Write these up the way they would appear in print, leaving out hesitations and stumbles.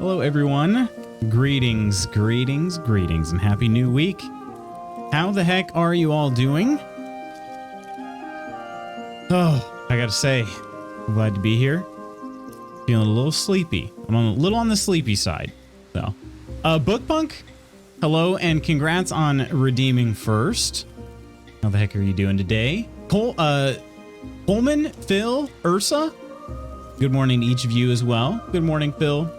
Hello, everyone. Greetings, greetings, greetings, and happy new week. How the heck are you all doing? Oh, I gotta say, I'm glad to be here. Feeling a little sleepy. I'm a little on the sleepy side. So, Bookpunk, hello, and congrats on redeeming first. How the heck are you doing today? Coleman, Phil, Ursa. Good morning to each of you as well. Good morning, Phil.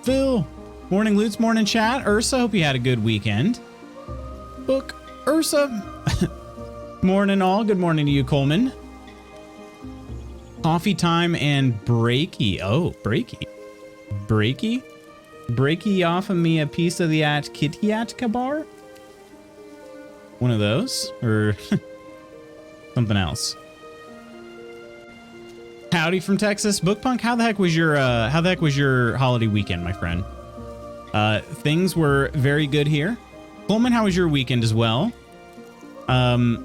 Phil, morning, Lutz, morning, chat. Ursa, hope you had a good weekend. Book, Ursa. Morning, all. Good morning to you, Coleman. Coffee time and breaky. Oh, breaky. Breaky? Breaky off of me a piece of the Kitty bar? One of those? Or something else? Howdy from Texas, Bookpunk. How the heck was your holiday weekend, my friend? Things were very good here. Coleman, how was your weekend as well? I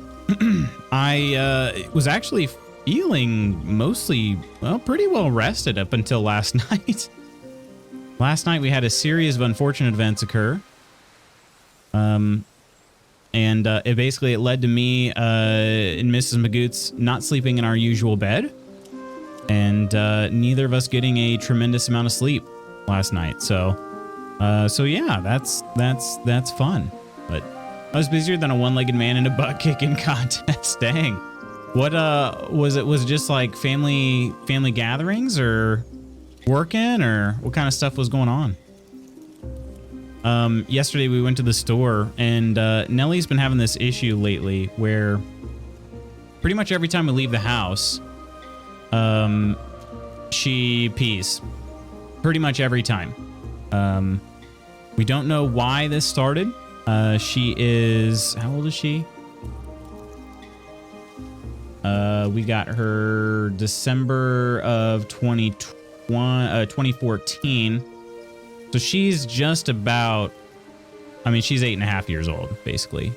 was actually feeling mostly, well, pretty well rested up until last night. Last night we had a series of unfortunate events occur. And it led to me and Mrs. Magoots not sleeping in our usual bed. And neither of us getting a tremendous amount of sleep last night. So yeah, that's fun. But I was busier than a one-legged man in a butt kicking contest. Dang. What was it? Was it just like family gatherings or working, or what kind of stuff was going on? Yesterday we went to the store, and Nellie's been having this issue lately where pretty much every time we leave the house, she pees pretty much every time. We don't know why this started. She is, how old is she? We got her December of 2014. So she's just about, I mean, she's 8.5 years old, basically.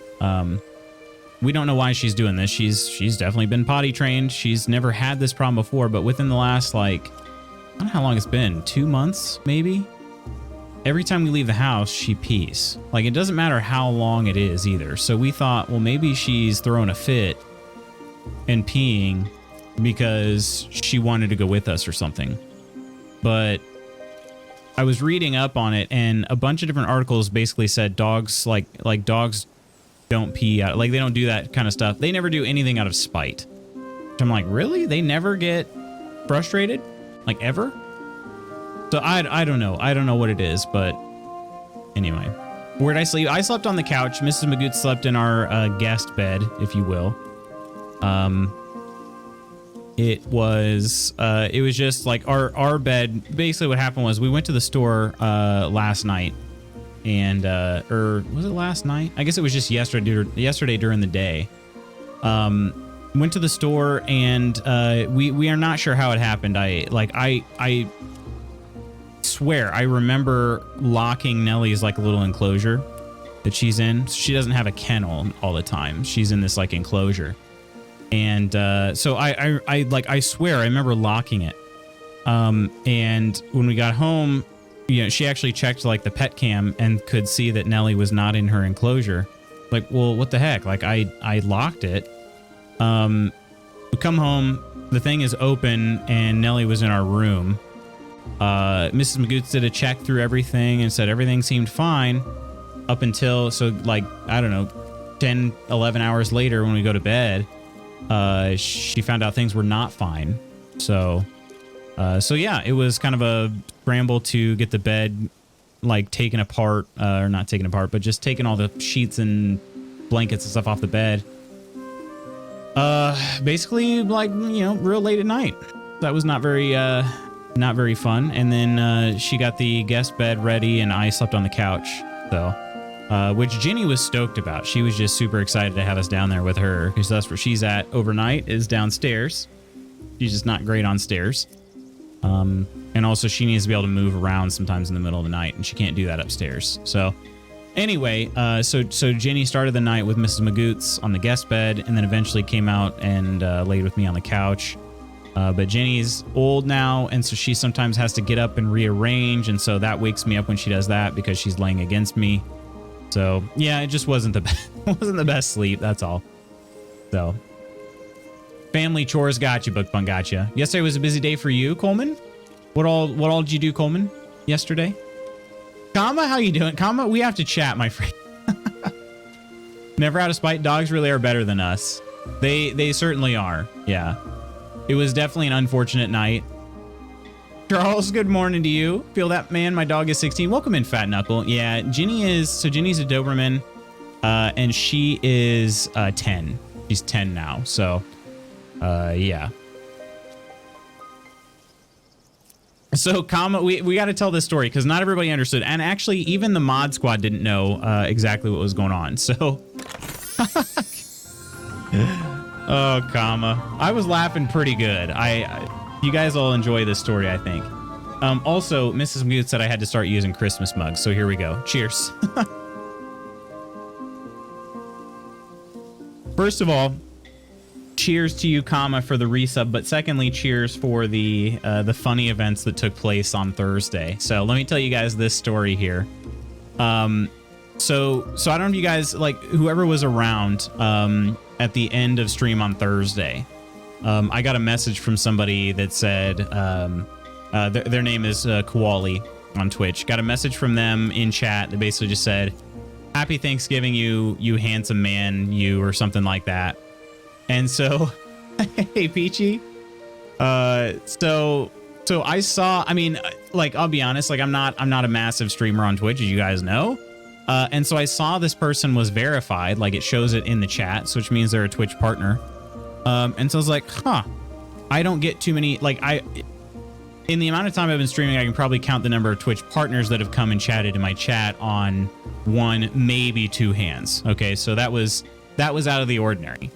We don't know why she's doing this. She's definitely been potty trained. She's never had this problem before, but within the last, like, I don't know how long it's been, 2 months, maybe? Every time we leave the house, she pees. Like, it doesn't matter how long it is either. So we thought, well, maybe she's throwing a fit and peeing because she wanted to go with us or something. But I was reading up on it, and a bunch of different articles basically said dogs, like dogs don't pee out, like they don't do that kind of stuff. They never do anything out of spite. So I'm like, really? They never get frustrated? Like, ever? So I don't know. I don't know what it is, but anyway. Where'd I sleep? I slept on the couch. Mrs. Magoots slept in our guest bed, if you will. It was just like our bed. Basically what happened was we went to the store last night, and or was it last night? I guess it was just yesterday during the day. Went to the store, and we are not sure how it happened. I swear I remember locking Nellie's like little enclosure that she's in. She doesn't have a kennel all the time. She's in this like enclosure. And so I swear I remember locking it. And when we got home, you know, she actually checked like the pet cam and could see that Nellie was not in her enclosure. Like, well, what the heck? Like, I locked it. We come home, the thing is open, and Nellie was in our room. Mrs. Magoots did a check through everything and said everything seemed fine up until, so like, I don't know, 10, 11 hours later when we go to bed, she found out things were not fine. So yeah, it was kind of a scramble to get the bed like taken apart, or not taken apart, but just taking all the sheets and blankets and stuff off the bed. Basically like, you know, real late at night. That was not very fun. And then she got the guest bed ready, and I slept on the couch. So, which Jenny was stoked about. She was just super excited to have us down there with her, because that's where she's at overnight, is downstairs. She's just not great on stairs. And also she needs to be able to move around sometimes in the middle of the night, and she can't do that upstairs. So anyway, so Jenny started the night with Mrs. Magoots on the guest bed, and then eventually came out and laid with me on the couch. But Jenny's old now, and so she sometimes has to get up and rearrange, and so that wakes me up when she does that because she's laying against me. So yeah, it just wasn't the best, wasn't the best sleep. That's all. So family chores got you, Book Fun got you. Yesterday was a busy day for you, Coleman. What all did you do, Coleman? Yesterday, Comma, how you doing, Comma? We have to chat, my friend. Never out of spite. Dogs really are better than us. They certainly are. Yeah. It was definitely an unfortunate night. Charles, good morning to you. Feel that, man? My dog is 16. Welcome in, Fat Knuckle. Yeah, Jenny's a Doberman, and she is 10. She's 10 now, so yeah. So, comma, we got to tell this story because not everybody understood, and actually, even the mod squad didn't know exactly what was going on. So, oh, comma, I was laughing pretty good. You guys all enjoy this story, I think. Also, Mrs. Good said I had to start using Christmas mugs, so here we go. Cheers. First of all, cheers to you, comma, for the resub, but secondly, cheers for the funny events that took place on Thursday. So let me tell you guys this story here. So I don't know if you guys, like, whoever was around at the end of stream on Thursday, I got a message from somebody that said their name is Koali on Twitch. Got a message from them in chat that basically just said, "Happy Thanksgiving, you handsome man, you," or something like that. And so, hey, Peachy. So I saw, I mean, like, I'll be honest, like, I'm not a massive streamer on Twitch, as you guys know. And so I saw this person was verified, like it shows it in the chat, so which means they're a Twitch partner. And so I was like, huh, I don't get too many, like, in the amount of time I've been streaming, I can probably count the number of Twitch partners that have come and chatted in my chat on one, maybe two hands. Okay, so that was out of the ordinary.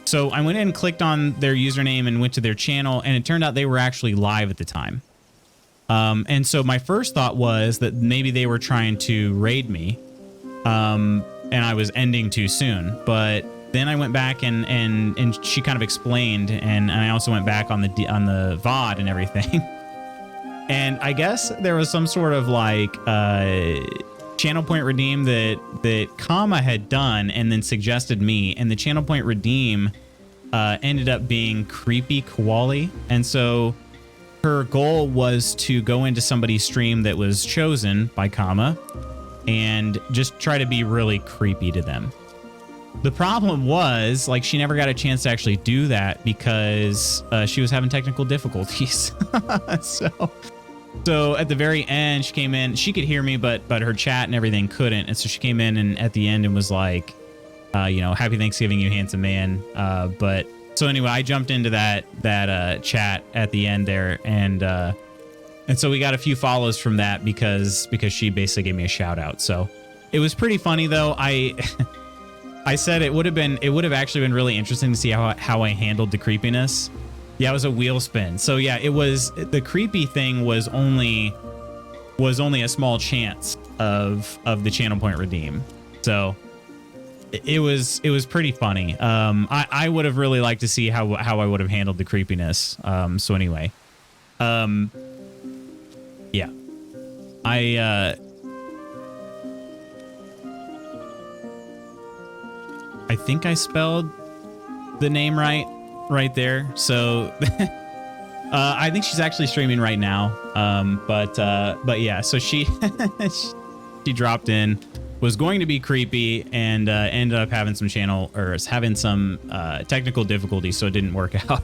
So I went in and clicked on their username and went to their channel, and it turned out they were actually live at the time. And so my first thought was that maybe they were trying to raid me, and I was ending too soon. But then I went back and she kind of explained, and I also went back on the VOD and everything. And I guess there was some sort of like channel point redeem that Comma had done and then suggested me, and the channel point redeem ended up being Creepy Koali. And so her goal was to go into somebody's stream that was chosen by Comma and just try to be really creepy to them. The problem was, like, she never got a chance to actually do that because she was having technical difficulties. So at the very end, she came in, she could hear me, but her chat and everything couldn't. And so she came in and at the end and was like, you know, "Happy Thanksgiving, you handsome man." But so anyway, I jumped into that chat at the end there, and so we got a few follows from that because she basically gave me a shout out. So it was pretty funny though. I said it would have actually been really interesting to see how I handled the creepiness. Yeah, it was a wheel spin. So yeah, it was, the creepy thing was only a small chance of the channel point redeem. So it was pretty funny. I would have really liked to see how I would have handled the creepiness. So anyway, yeah, I think I spelled the name right there. So I think she's actually streaming right now. But yeah, so she she dropped in, was going to be creepy, and ended up having some technical difficulties, so it didn't work out.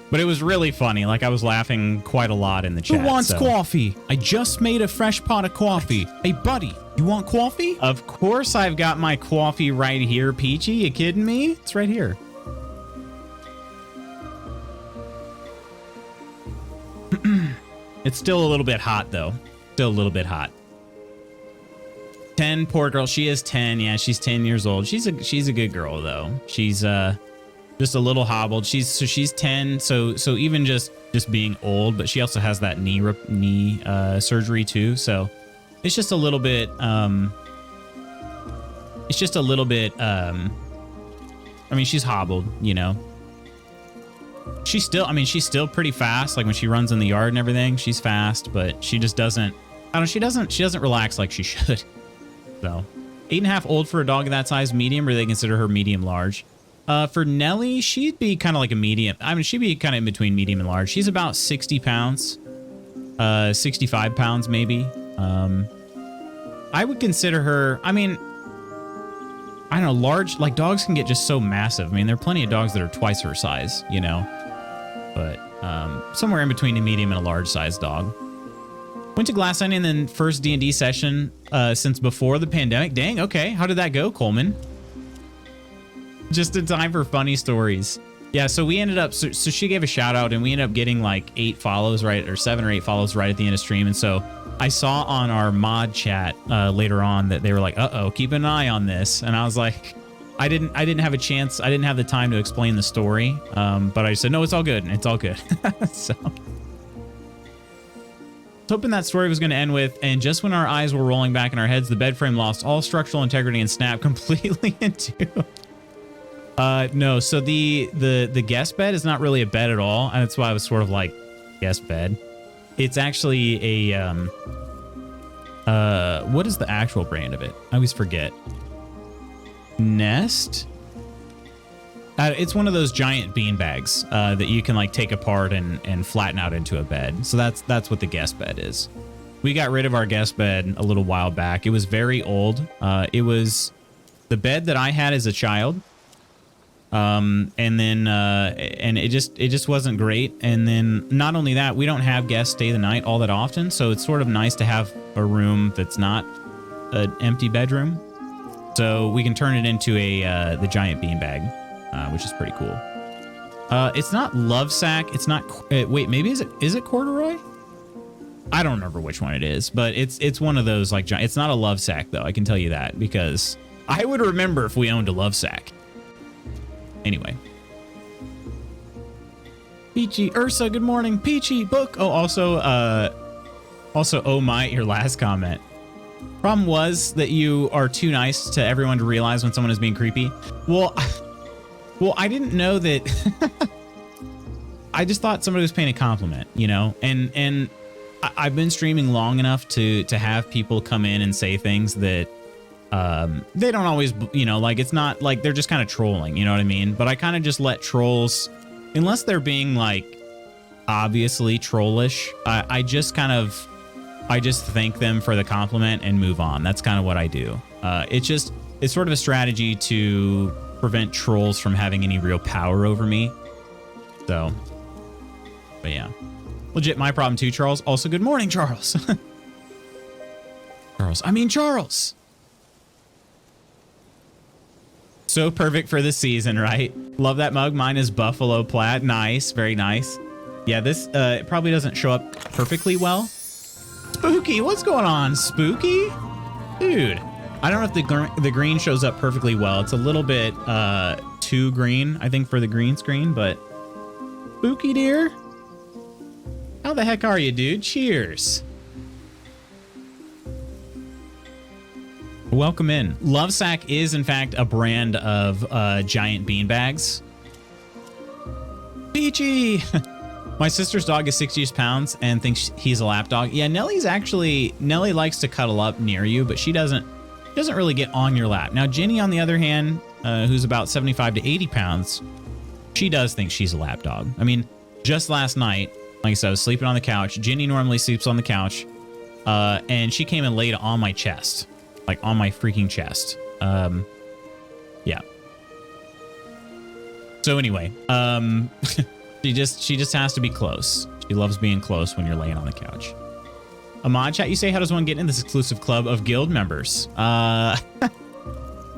But it was really funny. Like, I was laughing quite a lot in the chat. Who wants coffee? I just made a fresh pot of coffee. Hey, buddy, you want coffee? Of course I've got my coffee right here, Peachy. You kidding me? It's right here. It's still a little bit hot, though. Still a little bit hot. 10, poor girl. She is 10. Yeah, she's 10 years old. She's a good girl, though. She's just a little hobbled. She's 10. So even just being old, but she also has that knee surgery too. So it's just a little bit. It's just a little bit. I mean, she's hobbled, you know. she's still, I mean, she's still pretty fast. Like when she runs in the yard and everything, she's fast, but she just doesn't, I don't know, she doesn't relax like she should. So 8.5 old for a dog of that size, medium, or they consider her medium large. For Nelly, she'd be kind of like a medium. I mean, she'd be kind of in between medium and large. She's about 60 pounds, 65 pounds maybe. I would consider her, I mean, I don't know, large, like dogs can get just so massive. I mean, there are plenty of dogs that are twice her size, you know, but somewhere in between a medium and a large size dog. Went to Glass Onion, then first D&D session since before the pandemic. Dang, okay. How did that go, Coleman? Just in time for funny stories. Yeah, so we ended up, so she gave a shout out and we ended up getting like 8 follows, right? Or 7 or 8 follows right at the end of stream. And so I saw on our mod chat later on that they were like, uh-oh, keep an eye on this. And I was like, I didn't have a chance. I didn't have the time to explain the story. But I said, no, it's all good. It's all good. So hoping that story was going to end with, and just when our eyes were rolling back in our heads, the bed frame lost all structural integrity and snapped completely in two. No, so the guest bed is not really a bed at all, and that's why I was sort of like, guest bed. It's actually a what is the actual brand of it? I always forget. Nest. It's one of those giant bean bags that you can like take apart and flatten out into a bed. So that's what the guest bed is. We got rid of our guest bed a little while back. It was very old. It was the bed that I had as a child. And then it just wasn't great. And then not only that, we don't have guests stay the night all that often. So it's sort of nice to have a room that's not an empty bedroom. So we can turn it into the giant bean bag. Which is pretty cool. It's not love sack. It's not. Wait, maybe is it corduroy? I don't remember which one it is, but it's one of those like giant. It's not a love sack though. I can tell you that because I would remember if we owned a love sack. Anyway, Peachy Ursa, good morning. Peachy book. Oh, also, oh my, your last comment. Problem was that you are too nice to everyone to realize when someone is being creepy. Well, I didn't know that. I just thought somebody was paying a compliment, you know, and I've been streaming long enough to have people come in and say things that they don't always, you know, like it's not like they're just kind of trolling, you know what I mean? But I kind of just let trolls, unless they're being like obviously trollish, I just thank them for the compliment and move on. That's kind of what I do. It's sort of a strategy to prevent trolls from having any real power over me. So, but yeah. Legit my problem too, Charles. Also, good morning, Charles. Charles. So perfect for the season, right? Love that mug. Mine is buffalo plaid. Nice. Very nice. Yeah, this it probably doesn't show up perfectly well. Spooky, what's going on, Spooky? Dude. I don't know if the green shows up perfectly well. It's a little bit too green, I think, for the green screen, but Spooky dear, how the heck are you, dude? Cheers. Welcome in. Lovesack is, in fact, a brand of giant bean bags. Peachy! My sister's dog is 60 pounds and thinks he's a lap dog. Yeah, Nelly likes to cuddle up near you, but she doesn't really get on your lap. Now, Ginny, on the other hand, who's about 75 to 80 pounds, she does think she's a lap dog. I mean, just last night, like I said, I was sleeping on the couch. Ginny normally sleeps on the couch, and she came and laid on my chest, like on my freaking chest. Yeah. So anyway, she just has to be close. She loves being close when you're laying on the couch. A mod chat, you say, how does one get in this exclusive club of guild members?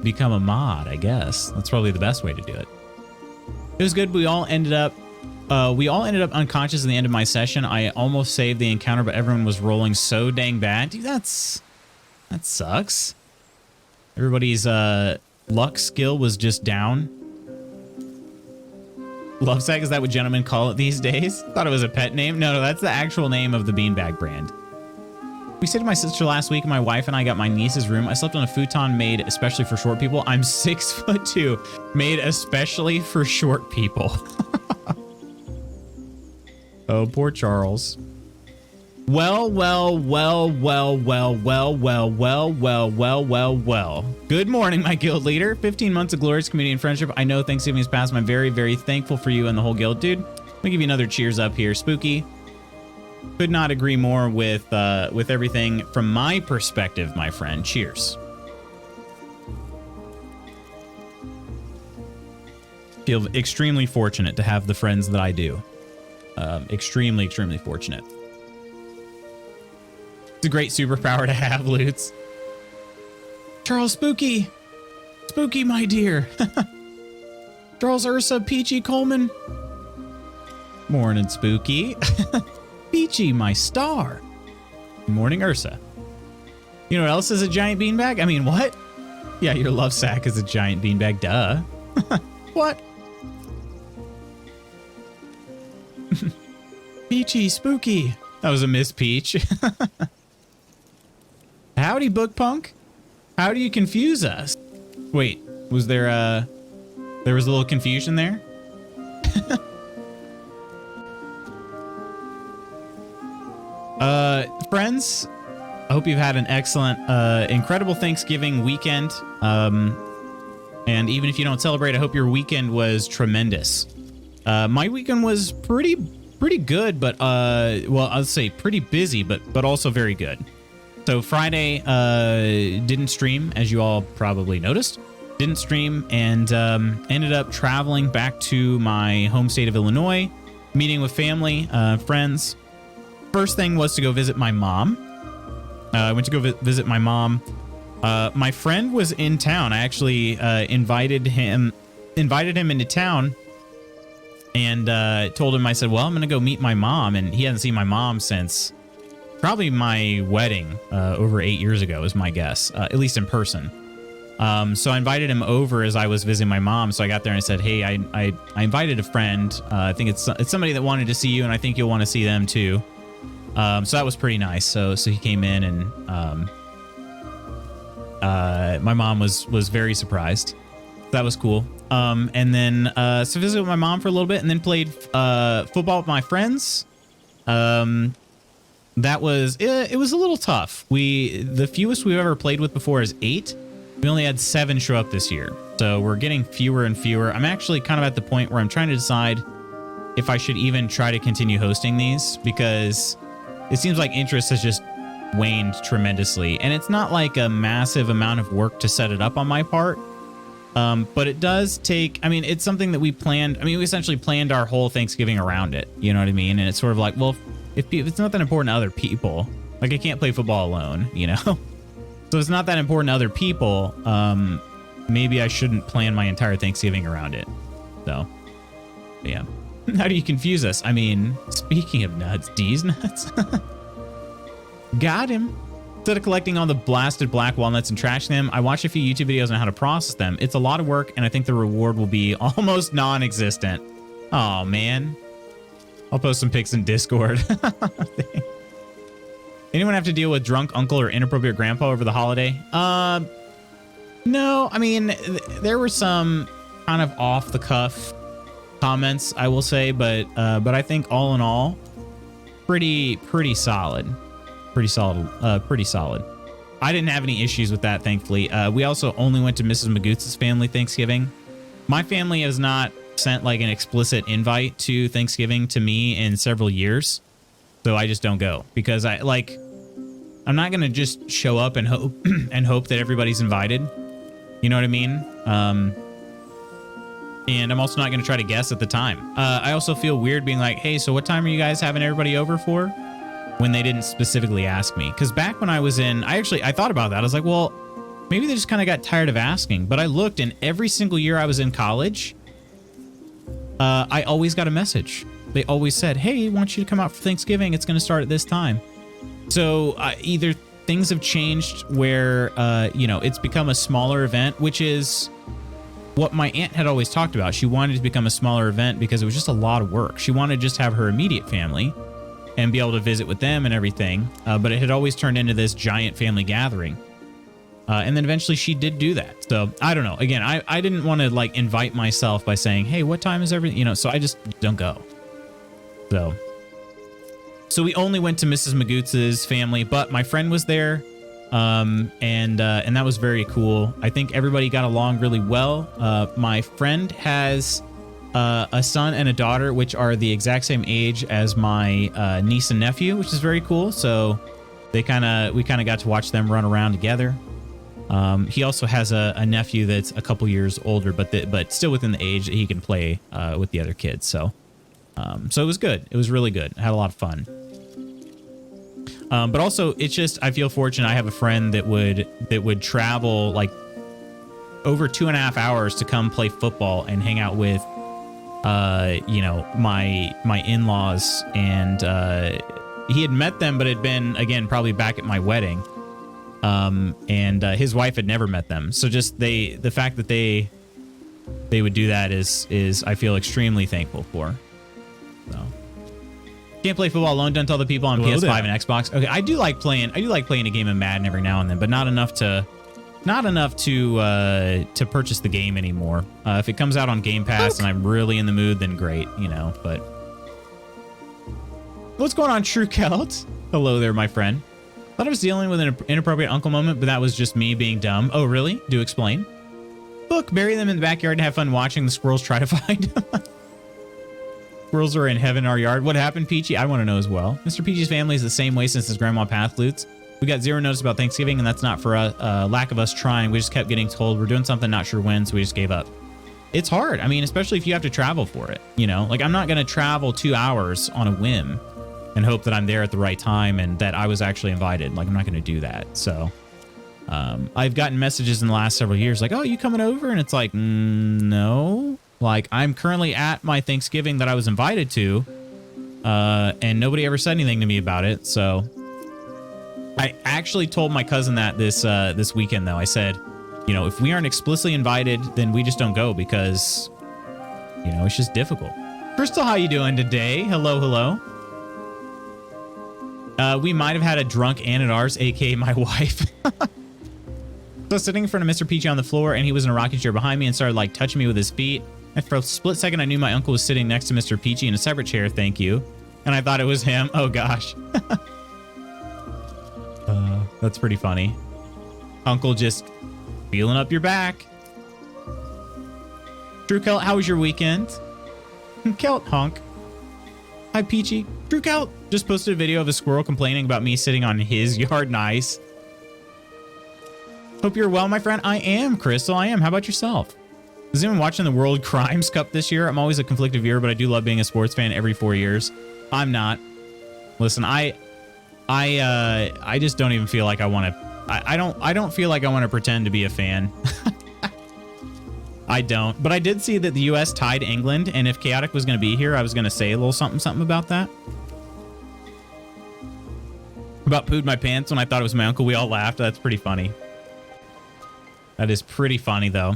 Become a mod, I guess. That's probably the best way to do it. It was good. We all ended up unconscious at the end of my session. I almost saved the encounter, but everyone was rolling so dang bad. Dude, that sucks. Everybody's luck skill was just down. Lovesack, is that what gentlemen call it these days? Thought it was a pet name. No, that's the actual name of the beanbag brand. We stayed with my sister last week, and my wife and I got my niece's room. I slept on a futon made especially for short people. I'm 6'2", made especially for short people. Oh, poor Charles. Well. Good morning, my guild leader. 15 months of glorious community and friendship. I know Thanksgiving is past. I'm very, very thankful for you and the whole guild, dude. Let me give you another cheers up here. Spooky. Could not agree more with everything from my perspective, my friend. Cheers. Feel extremely fortunate to have the friends that I do. Extremely fortunate. It's a great superpower to have, Lutz. Charles Spooky. Spooky, my dear. Charles Ursa, Peachy Coleman. Morning, Spooky. Peachy, my star. Morning, Ursa. You know what else is a giant beanbag? I mean, what? Yeah, your love sack is a giant beanbag. Duh. What? Peachy, Spooky. That was a Miss Peach. Howdy, Book Punk. How do you confuse us? Wait, was there a little confusion there? Friends, I hope you've had an excellent, incredible Thanksgiving weekend. And even if you don't celebrate, I hope your weekend was tremendous. My weekend was pretty good, but well, I'll say pretty busy, but also very good. So Friday didn't stream, as you all probably noticed. Didn't stream, and ended up traveling back to my home state of Illinois, meeting with family, friends. First thing was to go visit my mom. I went to go visit my mom. My friend was in town. I actually invited him into town, and told him, I said, well, I'm going to go meet my mom. And he hadn't seen my mom since probably my wedding over 8 years ago, is my guess, at least in person. So I invited him over as I was visiting my mom. So I got there and I said, hey, I invited a friend. I think it's somebody that wanted to see you, and I think you'll want to see them too. So that was pretty nice. So he came in, and my mom was very surprised. That was cool. And then so visited with my mom for a little bit, and then played football with my friends. That was it was a little tough. The fewest we've ever played with before is 8. We only had 7 show up this year, so we're getting fewer and fewer. I'm actually kind of at the point where I'm trying to decide if I should even try to continue hosting these, because it seems like interest has just waned tremendously, and it's not like a massive amount of work to set it up on my part. But it does take, I mean, it's something that we planned. I mean, we essentially planned our whole Thanksgiving around it. You know what I mean? And it's sort of like, well, if it's not that important to other people, like I can't play football alone, you know? So it's not that important to other people. Maybe I shouldn't plan my entire Thanksgiving around it. So, yeah. How do you confuse us? I mean, speaking of nuts, D's nuts. Got him. Instead of collecting all the blasted black walnuts and trashing them, I watched a few YouTube videos on how to process them. It's a lot of work, and I think the reward will be almost non-existent. Oh man. I'll post some pics in Discord. Anyone have to deal with drunk uncle or inappropriate grandpa over the holiday? No, I mean, there were some kind of off-the-cuff comments, I will say, but I think all in all, pretty solid. Pretty solid. I didn't have any issues with that, thankfully. We also only went to Mrs. Magoots' family Thanksgiving. My family has not sent like an explicit invite to Thanksgiving to me in several years, so I just don't go, because I'm not gonna just show up and hope that everybody's invited. You know what I mean? And I'm also not gonna try to guess at the time. I also feel weird being like, hey, so what time are you guys having everybody over for? When they didn't specifically ask me. Because back when I was in, I thought about that. I was like, well, maybe they just kind of got tired of asking. But I looked, and every single year I was in college, I always got a message. They always said, hey, I want you to come out for Thanksgiving. It's going to start at this time. So either things have changed where, it's become a smaller event, which is what my aunt had always talked about. She wanted to become a smaller event because it was just a lot of work. She wanted to just have her immediate family and be able to visit with them and everything. But it had always turned into this giant family gathering. And then eventually she did do that. So I don't know. Again, I didn't want to like invite myself by saying, hey, what time is everything? So I just don't go. So So we only went to Mrs. Magoots's family, but my friend was there, and that was very cool. I think everybody got along really well. My friend has a son and a daughter, which are the exact same age as my niece and nephew, which is very cool. So we kind of got to watch them run around together. He also has a nephew that's a couple years older, but still within the age that he can play with the other kids. So it was good. It was really good. I had a lot of fun. But also, it's just, I feel fortunate. I have a friend that would travel like over 2.5 hours to come play football and hang out with, my in-laws. And he had met them, but had been, again, probably back at my wedding. And his wife had never met them. So just the fact that they would do that is I feel extremely thankful for. So. Can't play football alone. Don't tell the people on PS5 and Xbox. Okay, I do like playing a game of Madden every now and then, but not enough to purchase the game anymore. If it comes out on Game Pass and I'm really in the mood, then great, But what's going on, True Celt? Hello there, my friend. Thought I was dealing with an inappropriate uncle moment, but that was just me being dumb. Oh, really? Do explain. Look, bury them in the backyard and have fun watching the squirrels try to find them. Squirrels are in heaven, our yard. What happened, Peachy? I want to know as well. Mr. Peachy's family is the same way since his grandma passed loots. We got zero notice about Thanksgiving, and that's not for a lack of us trying. We just kept getting told we're doing something, not sure when, so we just gave up. It's hard. I mean, especially if you have to travel for it, Like, I'm not going to travel 2 hours on a whim and hope that I'm there at the right time and that I was actually invited. Like, I'm not going to do that. So I've gotten messages in the last several years like, oh, you coming over? And it's like, no. Like, I'm currently at my Thanksgiving that I was invited to, and nobody ever said anything to me about it. So I actually told my cousin that this weekend, though. I said, if we aren't explicitly invited, then we just don't go because, it's just difficult. Crystal, how you doing today? Hello, hello. We might have had a drunk aunt at ours, aka my wife. So sitting in front of Mr. Peachy on the floor, and he was in a rocking chair behind me and started like touching me with his feet. And for a split second, I knew my uncle was sitting next to Mr. Peachy in a separate chair. Thank you. And I thought it was him. Oh gosh. That's pretty funny. Uncle just feeling up your back. Drew Kelt, how was your weekend? Kelt, honk. Hi, Peachy. Drew Kelt just posted a video of a squirrel complaining about me sitting on his yard. Nice. Hope you're well, my friend. I am, Crystal. I am. How about yourself? Is anyone watching the World Crimes Cup this year? I'm always a conflicted viewer, but I do love being a sports fan every 4 years. I'm not. Listen, I just don't even feel like I want to. I don't feel like I want to pretend to be a fan. I don't. But I did see that the U.S. tied England, and if Chaotic was going to be here, I was going to say a little something about that. About pooed my pants when I thought it was my uncle. We all laughed. That's pretty funny. That is pretty funny, though.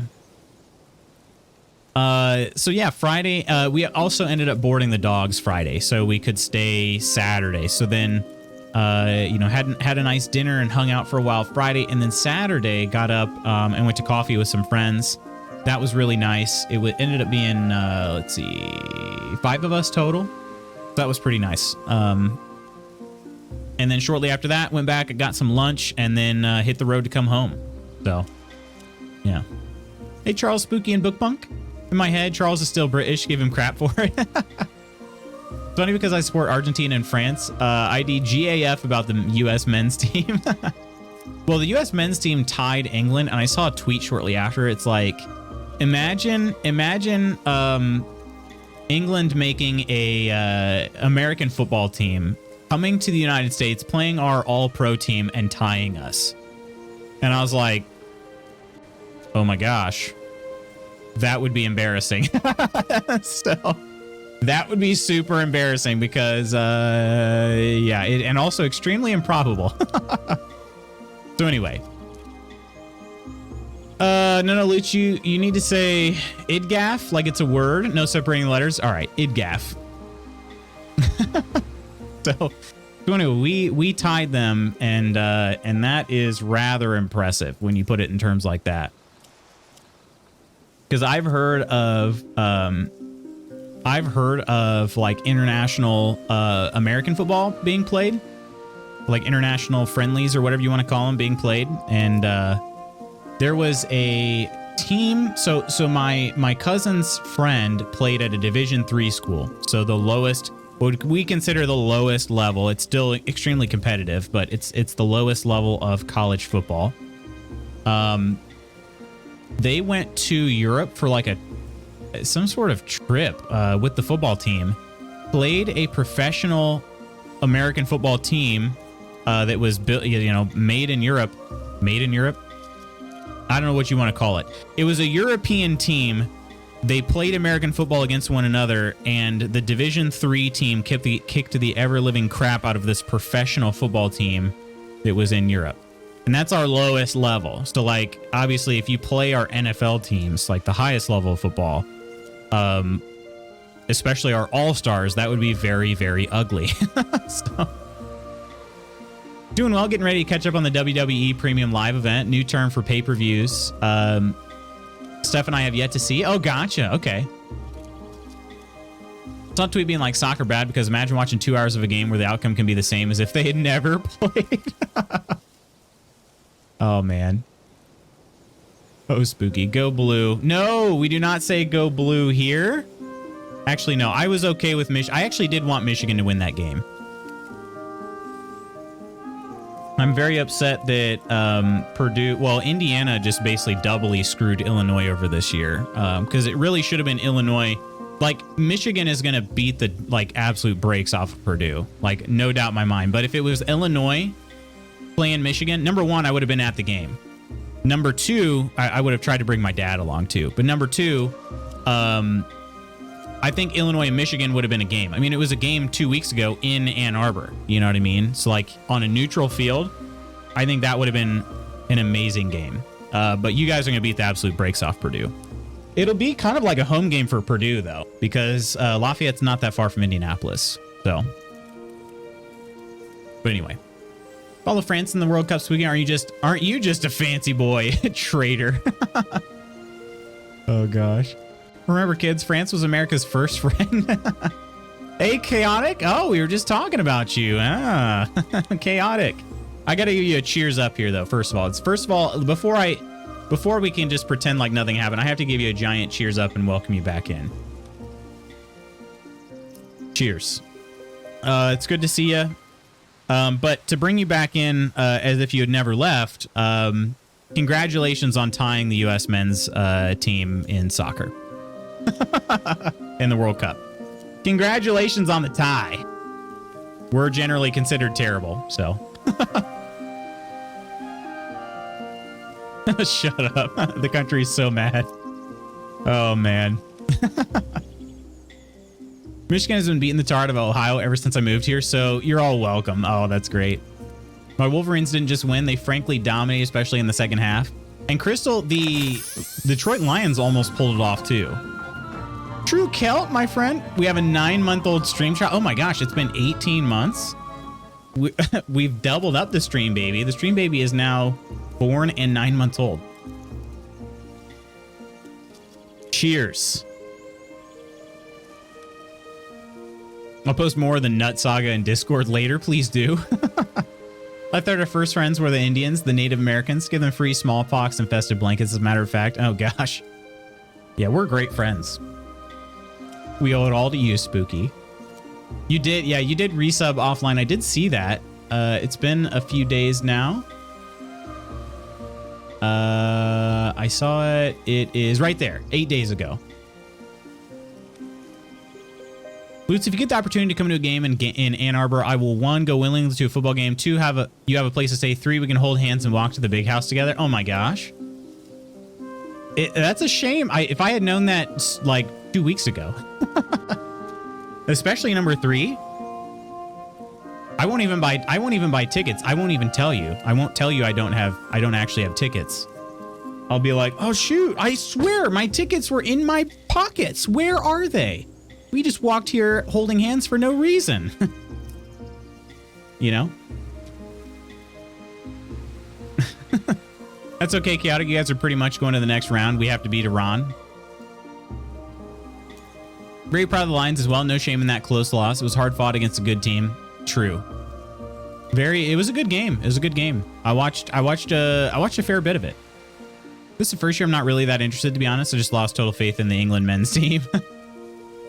So yeah, Friday, we also ended up boarding the dogs Friday so we could stay Saturday. So then, had a nice dinner and hung out for a while Friday, and then Saturday got up, and went to coffee with some friends. That was really nice. It ended up being, 5 of us total. That was pretty nice. And then shortly after that, went back and got some lunch and then, hit the road to come home. So yeah. Hey, Charles, Spooky and Bookpunk. In my head, Charles is still British. Give him crap for it. It's funny because I support Argentina and France. ID GAF about the U.S. men's team. Well, the U.S. men's team tied England, and I saw a tweet shortly after. It's like, imagine England making a American football team coming to the United States, playing our all-pro team, and tying us. And I was like, oh my gosh. That would be embarrassing. So that would be super embarrassing because, and also extremely improbable. So anyway. No, Luch, you need to say idgaff like it's a word. No separating letters. All right, idgaff. So anyway, we tied them, and that is rather impressive when you put it in terms like that. Because I've heard of I've heard of like international American football being played, like international friendlies or whatever you want to call them being played. And there was a team. So my cousin's friend played at a Division III school. So the lowest, what we consider the lowest level. It's still extremely competitive, but it's the lowest level of college football. They went to Europe for like some sort of trip with the football team, played a professional American football team that was built, made in Europe. I don't know what you want to call it. It was a European team. They played American football against one another, and the Division III team kicked the ever-living crap out of this professional football team that was in Europe. And that's our lowest level. So, like, obviously, if you play our NFL teams, like the highest level of football, especially our all-stars, that would be very, very ugly. So, doing well, getting ready to catch up on the WWE Premium Live event. New term for pay-per-views. Steph and I have yet to see. Oh, gotcha. Okay. It's not tweet being like soccer bad, because imagine watching 2 hours of a game where the outcome can be the same as if they had never played. Oh, man. Oh, spooky. Go blue. No, we do not say go blue here. Actually, no. I was okay with Michigan. I actually did want Michigan to win that game. I'm very upset that Purdue, well, Indiana just basically doubly screwed Illinois over this year, because it really should have been Illinois. Like, Michigan is going to beat the, like, absolute brakes off of Purdue. Like, no doubt in my mind. But if it was Illinois playing Michigan, number one, I would have been at the game. Number two, I would have tried to bring my dad along too. But number two, I think Illinois and Michigan would have been a game. I mean, it was a game 2 weeks ago in Ann Arbor. You know what I mean? So, like, on a neutral field, I think that would have been an amazing game. But you guys are going to beat the absolute brakes off Purdue. It'll be kind of like a home game for Purdue, though, because Lafayette's not that far from Indianapolis. So, but anyway. Follow France in the World Cup speaking. Aren't you just a fancy boy? Traitor. Oh, gosh. Remember, kids, France was America's first friend. Hey, Chaotic. Oh, we were just talking about you. Ah, Chaotic. I got to give you a cheers up here, though, first of all. Before we can just pretend like nothing happened, I have to give you a giant cheers up and welcome you back in. Cheers. It's good to see you. But to bring you back in as if you had never left, congratulations on tying the U.S. men's team in soccer in the World Cup. Congratulations on the tie. We're generally considered terrible, so. Shut up. The country's so mad. Oh, man. Michigan has been beating the tar out of Ohio ever since I moved here, so you're all welcome. Oh, that's great. My Wolverines didn't just win. They frankly dominated, especially in the second half. And Crystal, the Detroit Lions almost pulled it off, too. True Celt, my friend. We have a 9-month-old stream child. Oh, my gosh. It's been 18 months. We've doubled up the stream baby. The stream baby is now born and 9 months old. Cheers. I'll post more of the Nut Saga in Discord later. Please do. I thought our first friends were the Indians, the Native Americans. Give them free smallpox-infested blankets, as a matter of fact. Oh, gosh. Yeah, we're great friends. We owe it all to you, Spooky. You did, yeah, you did resub offline. I did see that. It's been a few days now. I saw it. It is right there. 8 days ago. Lutz, if you get the opportunity to come to a game in Ann Arbor, I will, 1, go willingly to a football game, 2, you have a place to stay, 3, we can hold hands and walk to the big house together. Oh my gosh. That's a shame. If I had known that like 2 weeks ago, especially number 3, I won't even buy tickets. I won't even tell you. I won't tell you I don't actually have tickets. I'll be like, oh shoot, I swear my tickets were in my pockets. Where are they? We just walked here holding hands for no reason. You know? That's okay, Chaotic. You guys are pretty much going to the next round. We have to beat Iran. Very proud of the Lions as well. No shame in that close loss. It was hard fought against a good team. True. It was a good game. It was a good game. I watched a fair bit of it. This is the first year I'm not really that interested, to be honest. I just lost total faith in the England men's team.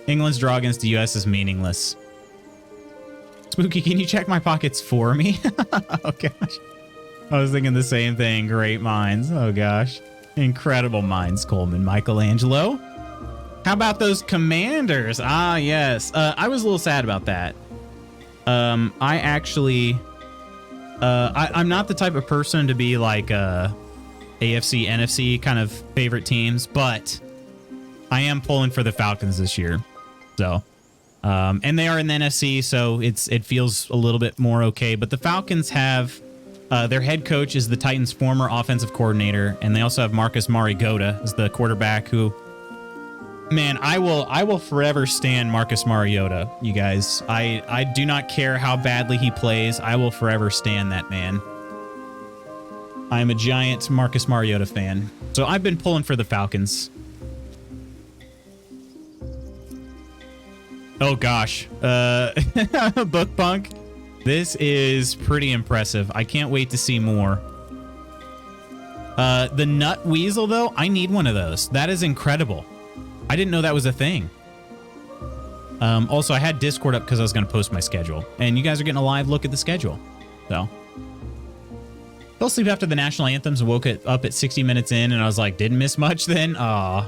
England's draw against the U.S. is meaningless. Spooky, can you check my pockets for me? Oh, gosh. I was thinking the same thing. Great minds. Oh, gosh. Incredible minds, Coleman. Michelangelo. How about those Commanders? Ah, yes. I was a little sad about that. I'm not the type of person to be like AFC, NFC kind of favorite teams, but I am pulling for the Falcons this year. So, and they are in the NFC, so it feels a little bit more okay. But the Falcons have their head coach is the Titans' former offensive coordinator, and they also have Marcus Mariota as the quarterback. Who, man, I will forever stand Marcus Mariota. You guys, I do not care how badly he plays. I will forever stand that man. I'm a giant Marcus Mariota fan, so I've been pulling for the Falcons. Oh gosh, Book Punk, this is pretty impressive. I can't wait to see more. The Nut Weasel, though, I need one of those. That is incredible. I didn't know that was a thing. Also, I had Discord up because I was going to post my schedule, and you guys are getting a live look at the schedule. So, fell asleep after the national anthems and woke up at 60 minutes in, and I was like, didn't miss much then. Aw.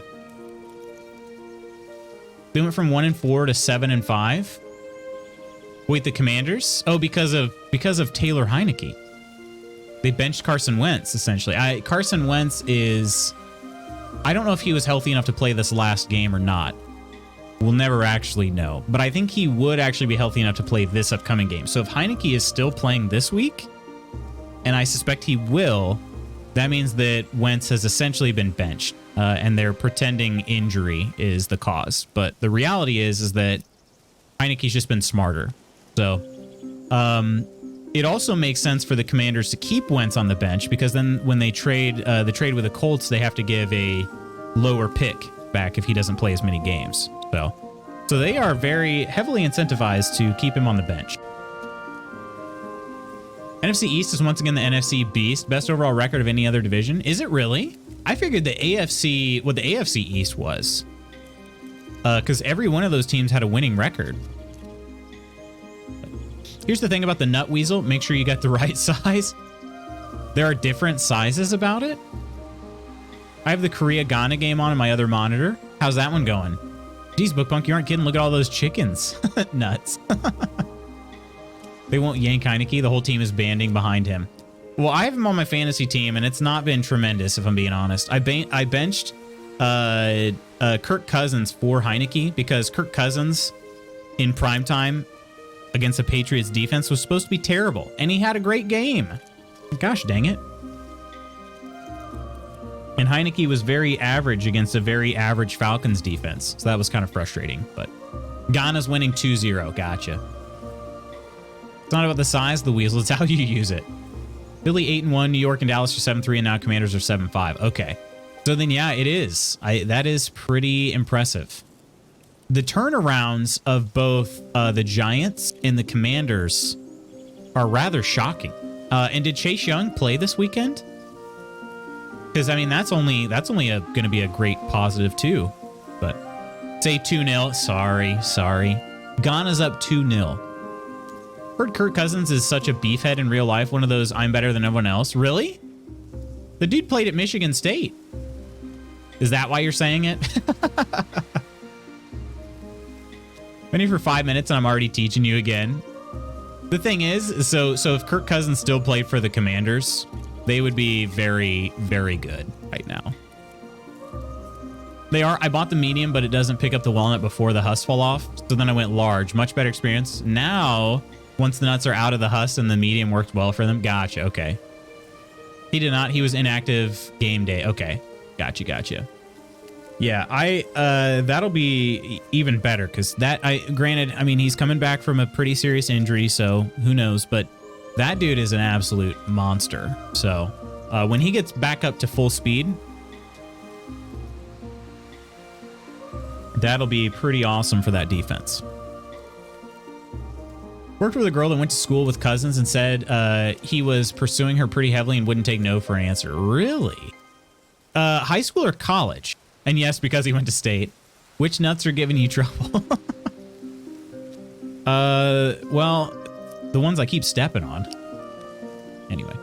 They went from 1-4 to 7-5. Wait, the Commanders? Oh, because of Taylor Heineke. They benched Carson Wentz, essentially. Carson Wentz is... I don't know if he was healthy enough to play this last game or not. We'll never actually know. But I think he would actually be healthy enough to play this upcoming game. So if Heineke is still playing this week, and I suspect he will, that means that Wentz has essentially been benched. And they're pretending injury is the cause. But the reality is that Heineke's just been smarter. So it also makes sense for the Commanders to keep Wentz on the bench, because then when they trade the trade with the Colts, they have to give a lower pick back if he doesn't play as many games. So they are very heavily incentivized to keep him on the bench. NFC East is once again the NFC Beast. Best overall record of any other division. Is it really? I figured the AFC, what the AFC East was. Because every one of those teams had a winning record. Here's the thing about the Nut Weasel. Make sure you got the right size. There are different sizes about it. I have the Korea-Ghana game on my other monitor. How's that one going? Geez, Bookpunk, you aren't kidding. Look at all those chickens. Nuts. They won't yank Heineke. The whole team is banding behind him. Well, I have him on my fantasy team, and it's not been tremendous, if I'm being honest. I benched Kirk Cousins for Heineke because Kirk Cousins in primetime against the Patriots defense was supposed to be terrible, and he had a great game. Gosh dang it. And Heineke was very average against a very average Falcons defense, so that was kind of frustrating. But Ghana's winning 2-0. Gotcha. It's not about the size of the weasel, it's how you use it. Philly 8-1, New York and Dallas are 7-3, and now Commanders are 7-5. Okay. So then, yeah, it is. That is pretty impressive. The turnarounds of both the Giants and the Commanders are rather shocking. And did Chase Young play this weekend? Because, I mean, that's only going to be a great positive, too. But say 2-0. Sorry. Ghana's up 2-0. Heard Kirk Cousins is such a beefhead in real life, one of those I'm better than everyone else. Really? The dude played at Michigan State. Is that why you're saying it? Been here for 5 minutes and I'm already teaching you again. The thing is, so if Kirk Cousins still played for the Commanders, they would be very, very good right now. They are. I bought the medium, but it doesn't pick up the walnut before the husks fall off. So then I went large. Much better experience. Now, once the nuts are out of the husk and the medium worked well for them. Gotcha. Okay. He did not. He was inactive game day. Okay. Gotcha. Yeah, that'll be even better because granted, I mean, he's coming back from a pretty serious injury, so who knows, but that dude is an absolute monster. So when he gets back up to full speed, That'll be pretty awesome for that defense. Worked with a girl that went to school with cousins and said he was pursuing her pretty heavily and wouldn't take no for an answer. Really? High school or college? And yes, because he went to state. Which nuts are giving you trouble? Well, the ones I keep stepping on. Anyway,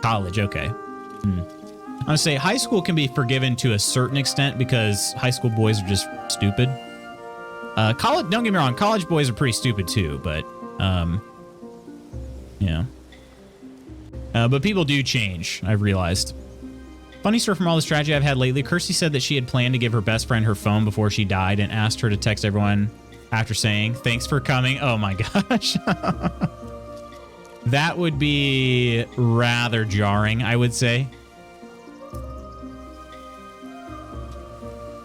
college, okay. I'm gonna say high school can be forgiven to a certain extent because high school boys are just stupid. College, don't get me wrong, college boys are pretty stupid too, but yeah. But people do change, I've realized. Funny story from all this tragedy I've had lately. Kirsty said that she had planned to give her best friend her phone before she died and asked her to text everyone after saying, "Thanks for coming." Oh my gosh. That would be rather jarring, I would say.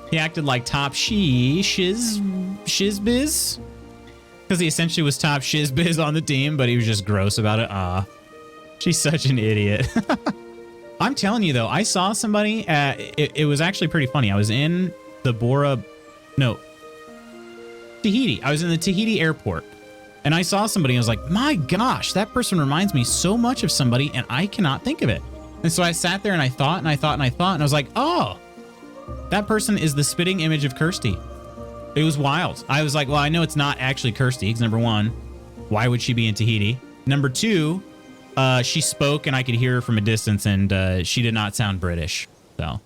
He acted like top shizbiz. Because he essentially was top shizbiz on the team, but he was just gross about it. Ah, she's such an idiot. I'm telling you, though, I saw somebody, it was actually pretty funny. I was in the Tahiti. I was in the Tahiti airport, and I saw somebody, and I was like, my gosh, that person reminds me so much of somebody, and I cannot think of it. And so I sat there, and I thought, and I was like, oh, that person is the spitting image of Kirsty. It was wild. I was like, well, I know it's not actually Kirsty, because number one, why would she be in Tahiti? Number two, she spoke and I could hear her from a distance, and she did not sound British. So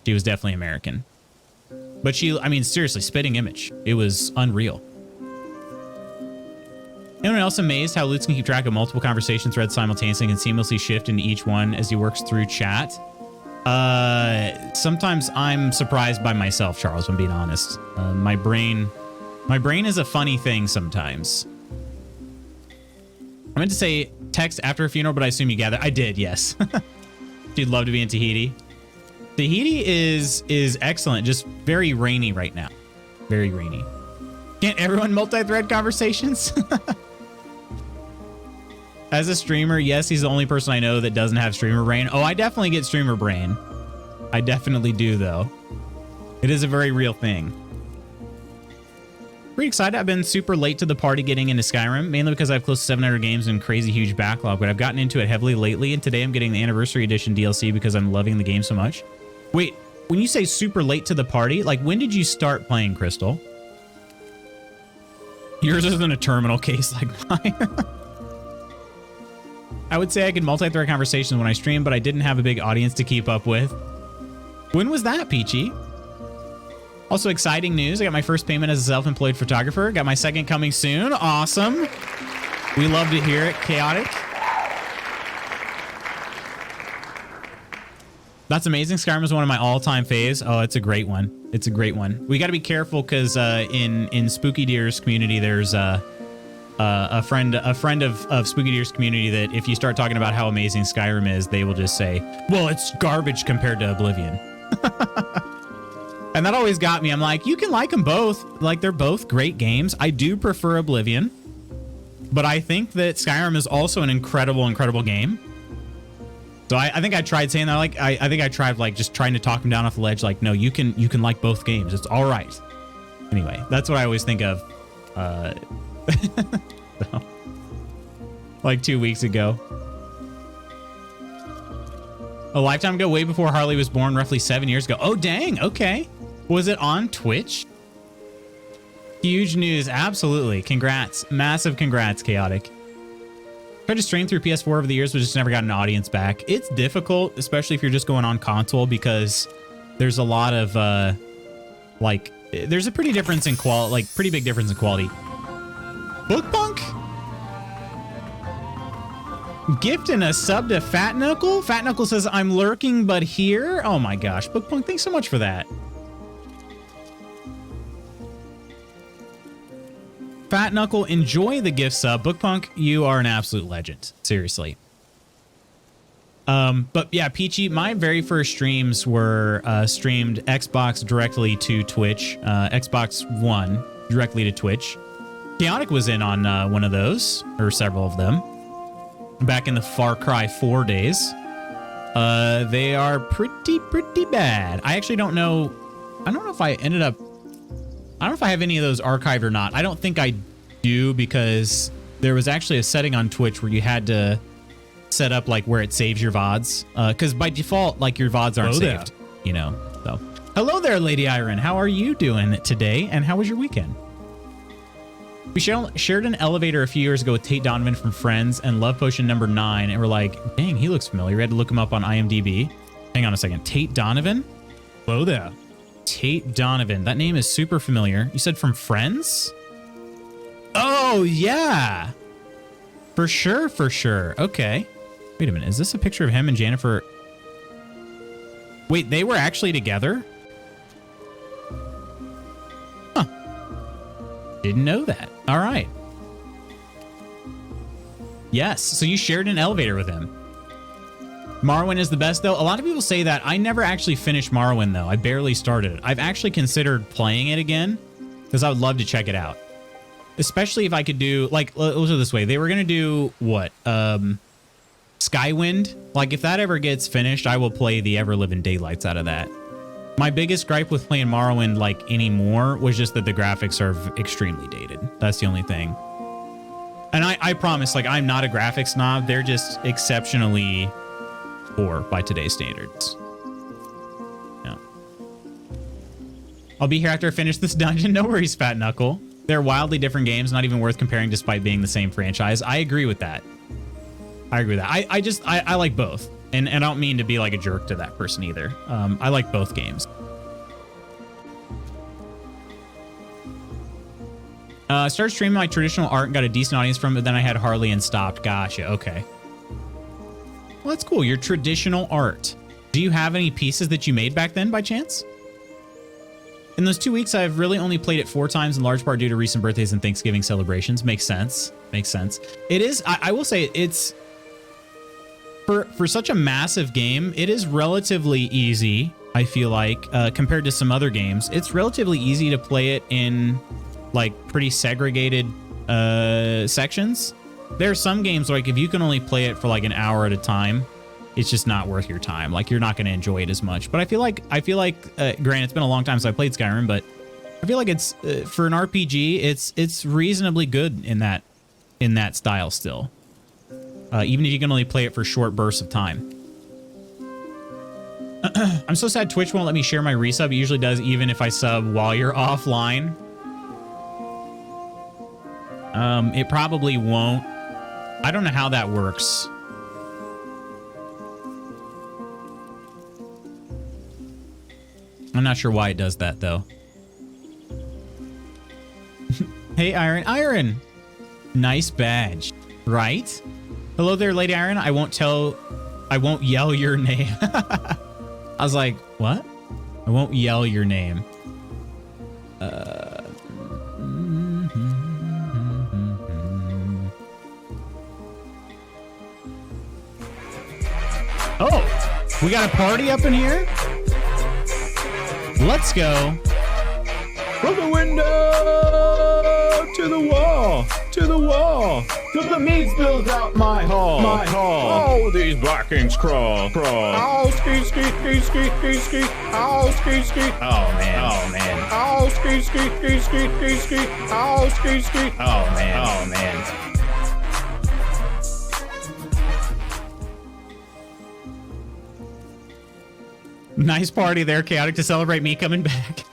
she was definitely American. But I mean, seriously, spitting image. It was unreal. Anyone else amazed how Lutz can keep track of multiple conversation threads simultaneously and seamlessly shift into each one as he works through chat? Sometimes I'm surprised by myself, Charles, if I'm being honest. My brain is a funny thing sometimes. I meant to say text after a funeral, but I assume you gathered. I did, yes. She'd love to be in Tahiti. Tahiti is excellent, just very rainy right now. Very rainy. Can't everyone multi-thread conversations? As a streamer, yes, he's the only person I know that doesn't have streamer brain. Oh, I definitely get streamer brain. I definitely do, though. It is a very real thing. Pretty excited. I've been super late to the party getting into Skyrim, mainly because I have close to 700 games and crazy huge backlog, but I've gotten into it heavily lately, and today I'm getting the Anniversary Edition DLC because I'm loving the game so much. Wait, when you say super late to the party, like when did you start playing, Crystal? Yours isn't a terminal case like mine. I would say I could multi-thread conversations when I stream, but I didn't have a big audience to keep up with. When was that, Peachy? Also, exciting news. I got my first payment as a self-employed photographer. Got my second coming soon. Awesome. We love to hear it. Chaotic. That's amazing. Skyrim is one of my all-time faves. Oh, it's a great one. It's a great one. We got to be careful because in Spooky Deer's community, there's a friend of Spooky Deer's community that if you start talking about how amazing Skyrim is, they will just say, well, it's garbage compared to Oblivion. And that always got me. I'm like, you can like them both. Like, they're both great games. I do prefer Oblivion, but I think that Skyrim is also an incredible, incredible game. So I think I tried saying that. Like, I think I tried like just trying to talk him down off the ledge. Like, no, you can like both games. It's all right. Anyway, that's what I always think of. So, like 2 weeks ago. A lifetime ago, way before Harley was born, roughly 7 years ago. Oh, dang. Okay. Was it on Twitch? Huge news. Absolutely. Congrats. Massive congrats, Chaotic. Tried to stream through PS4 over the years, but just never got an audience back. It's difficult, especially if you're just going on console, because there's a lot of, like, there's a pretty difference in quality, like, pretty big difference in quality. Bookpunk? Gift and a sub to Fat Knuckle? Fat Knuckle says, I'm lurking, but here? Oh my gosh. Bookpunk, thanks so much for that. Fat Knuckle, enjoy the gift sub. Bookpunk, you are an absolute legend. Seriously. But yeah, Peachy, my very first streams were streamed Xbox directly to Twitch. Xbox One directly to Twitch. Chaotic was in on one of those, or several of them. Back in the Far Cry 4 days. They are pretty bad. I actually don't know. I don't know if I ended up I don't know if I have any of those archived or not. I don't think I do because there was actually a setting on Twitch where you had to set up like where it saves your VODs. Because by default, like your VODs aren't saved, you know. So, hello there, Lady Iron. How are you doing today? And how was your weekend? We shared an elevator a few years ago with Tate Donovan from Friends and Love Potion number 9, and we're like, dang, he looks familiar. We had to look him up on IMDb. Hang on a second. Tate Donovan? Hello there. Tate Donovan. That name is super familiar. You said from Friends? Oh, yeah. For sure, for sure. Okay. Wait a minute. Is this a picture of him and Jennifer? Wait, they were actually together? Huh. Didn't know that. All right. Yes. So you shared an elevator with him. Morrowind is the best, though. A lot of people say that. I never actually finished Morrowind, though. I barely started it. I've actually considered playing it again because I would love to check it out. Especially if I could do, like, let's put it this way. They were going to do, what? Skywind? Like, if that ever gets finished, I will play the ever-living daylights out of that. My biggest gripe with playing Morrowind, like, anymore was just that the graphics are extremely dated. That's the only thing. And I promise, like, I'm not a graphics snob. They're just exceptionally poor by today's standards. Yeah. I'll be here after I finish this dungeon. No worries, Fat Knuckle. They're wildly different games, not even worth comparing despite being the same franchise. I agree with that. I agree with that. I like both. And I don't mean to be like a jerk to that person either. I like both games. Started streaming my traditional art and got a decent audience from it, then I had Harley and stopped. Gotcha. Okay. Well, that's cool. Your traditional art. Do you have any pieces that you made back then by chance? In those 2 weeks, I've really only played it 4 times, in large part due to recent birthdays and Thanksgiving celebrations. Makes sense. Makes sense. It is, I will say, it's, for such a massive game, it is relatively easy, I feel like, compared to some other games. It's relatively easy to play it in, like, pretty segregated sections. There are some games, like, if you can only play it for, like, an hour at a time, it's just not worth your time. Like, you're not going to enjoy it as much. But I feel like, granted, it's been a long time since I played Skyrim, but I feel like it's, for an RPG, it's reasonably good in that style still. Even if you can only play it for short bursts of time. I'm so sad Twitch won't let me share my resub. It usually does, even if I sub while you're offline. It probably won't. I don't know how that works. I'm not sure why it does that, though. Hey, Iron. Iron! Nice badge, right? Hello there, Lady Iron. I won't yell your name. I was like, what? I won't yell your name. Oh, we got a party up in here? Let's go. From the window to the wall, to the wall, till the meat spills out my hall, my hall. Oh, these Vikings crawl, crawl. Oh, ski, ski, ski, ski, ski, ski. Oh, ski, ski. Oh, man. Oh, man. Oh, ski, ski, ski, ski, ski, ski. Oh, ski, ski. Oh, man. Oh, man. Nice party there, Chaotic, to celebrate me coming back.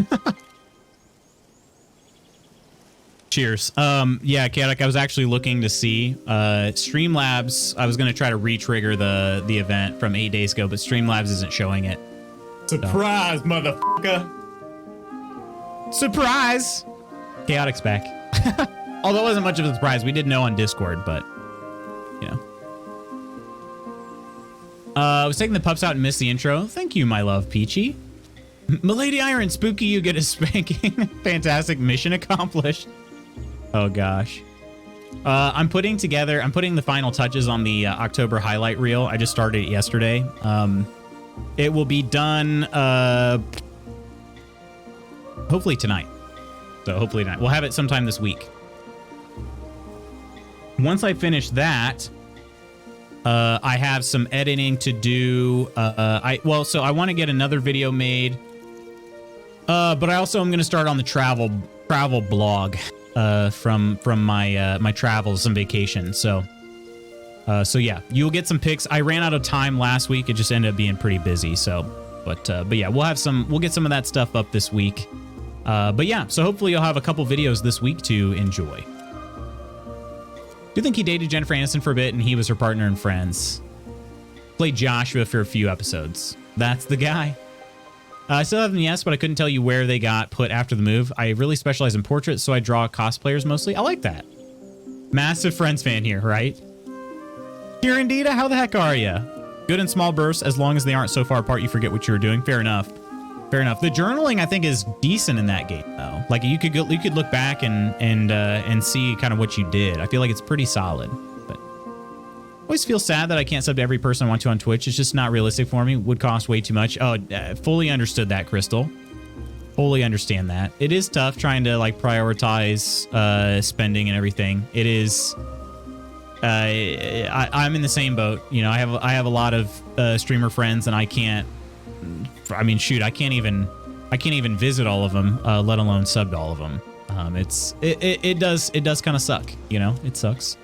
Cheers. Yeah, Chaotic, I was actually looking to see Streamlabs. I was going to try to re-trigger the event from 8 days ago, but Streamlabs isn't showing it. Surprise, motherfucker. Surprise! Chaotic's back. Although it wasn't much of a surprise. We did know on Discord, but, you know. I was taking the pups out and missed the intro. Thank you, my love, Peachy. Milady Iron, spooky, you get a spanking. Fantastic, mission accomplished. Oh, gosh. I'm putting the final touches on the October highlight reel. I just started it yesterday. It will be done hopefully tonight. So hopefully tonight. We'll have it sometime this week. Once I finish that, I have some editing to do. So I want to get another video made. But I also am going to start on the travel travel blog from my my travels and vacation. So yeah, you'll get some pics. I ran out of time last week. It just ended up being pretty busy. So, but yeah, we'll get some of that stuff up this week. But yeah, so hopefully you'll have a couple videos this week to enjoy. Do you think he dated Jennifer Aniston for a bit and he was her partner in Friends? Played Joshua for a few episodes. That's the guy. I still have them, yes, but I couldn't tell you where they got put after the move. I really specialize in portraits, so I draw cosplayers mostly. I like that. Massive Friends fan here, right? Kirandita, how the heck are you? Good in small bursts, as long as they aren't so far apart you forget what you were doing. Fair enough. Fair enough. The journaling, I think, is decent in that game, though. Like you could look back and see kind of what you did. I feel like it's pretty solid. But I always feel sad that I can't sub to every person I want to on Twitch. It's just not realistic for me. Would cost way too much. Oh, fully understood that, Crystal. Fully understand that. It is tough trying to like prioritize spending and everything. It is. I'm in the same boat. You know, I have a lot of streamer friends, and I can't. I mean, shoot, I can't even visit all of them, let alone sub to all of them. It does kind of suck, you know. It sucks.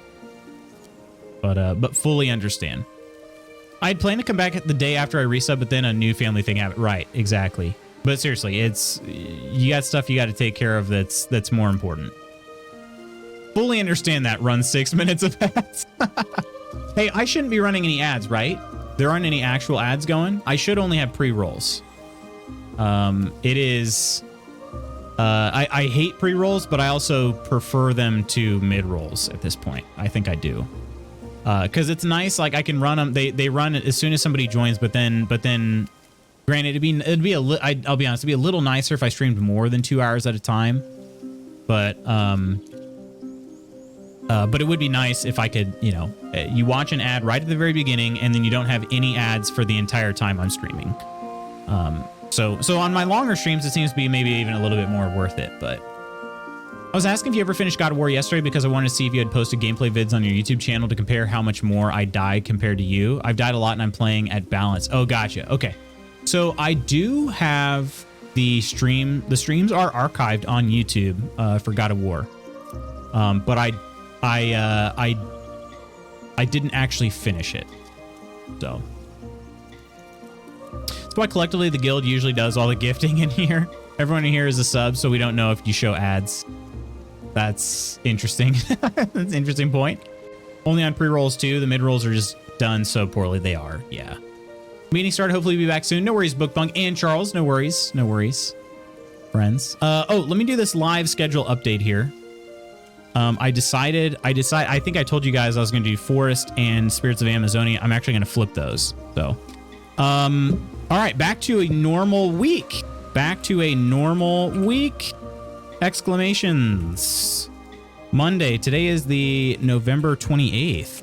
But fully understand. I'd planned to come back the day after I resub, but then a new family thing happened. Right, exactly. But seriously, you got stuff you got to take care of that's more important. Fully understand that. Run 6 minutes of ads. Hey, I shouldn't be running any ads, right? There aren't any actual ads going. I should only have pre-rolls. It is. I hate pre-rolls, but I also prefer them to mid-rolls at this point. I think I do. Because it's nice. Like I can run them. They run as soon as somebody joins. But then, granted, I'll be honest. It'd be a little nicer if I streamed more than 2 hours at a time. But it would be nice if I could, you know, you watch an ad right at the very beginning and then you don't have any ads for the entire time I'm streaming. So on my longer streams, it seems to be maybe even a little bit more worth it. But I was asking if you ever finished God of War yesterday because I wanted to see if you had posted gameplay vids on your YouTube channel to compare how much more I died compared to you. I've died a lot and I'm playing at balance. Oh, gotcha. Okay. So I do have the stream. The streams are archived on YouTube for God of War. But I didn't actually finish it. So that's why collectively the guild usually does all the gifting in here. Everyone in here is a sub, so we don't know if you show ads. That's interesting. That's an interesting point. Only on pre-rolls too. The mid-rolls are just done so poorly. They are, yeah. Meeting started. Hopefully we'll be back soon. No worries, Bookbunk and Charles. No worries. No worries, friends. Oh, let me do this live schedule update here. I think I told you guys I was going to do Forest and Spirits of Amazonia. I'm actually going to flip those. So, all right, back to a normal week. Back to a normal week. Exclamations. Monday. Today is the November 28th.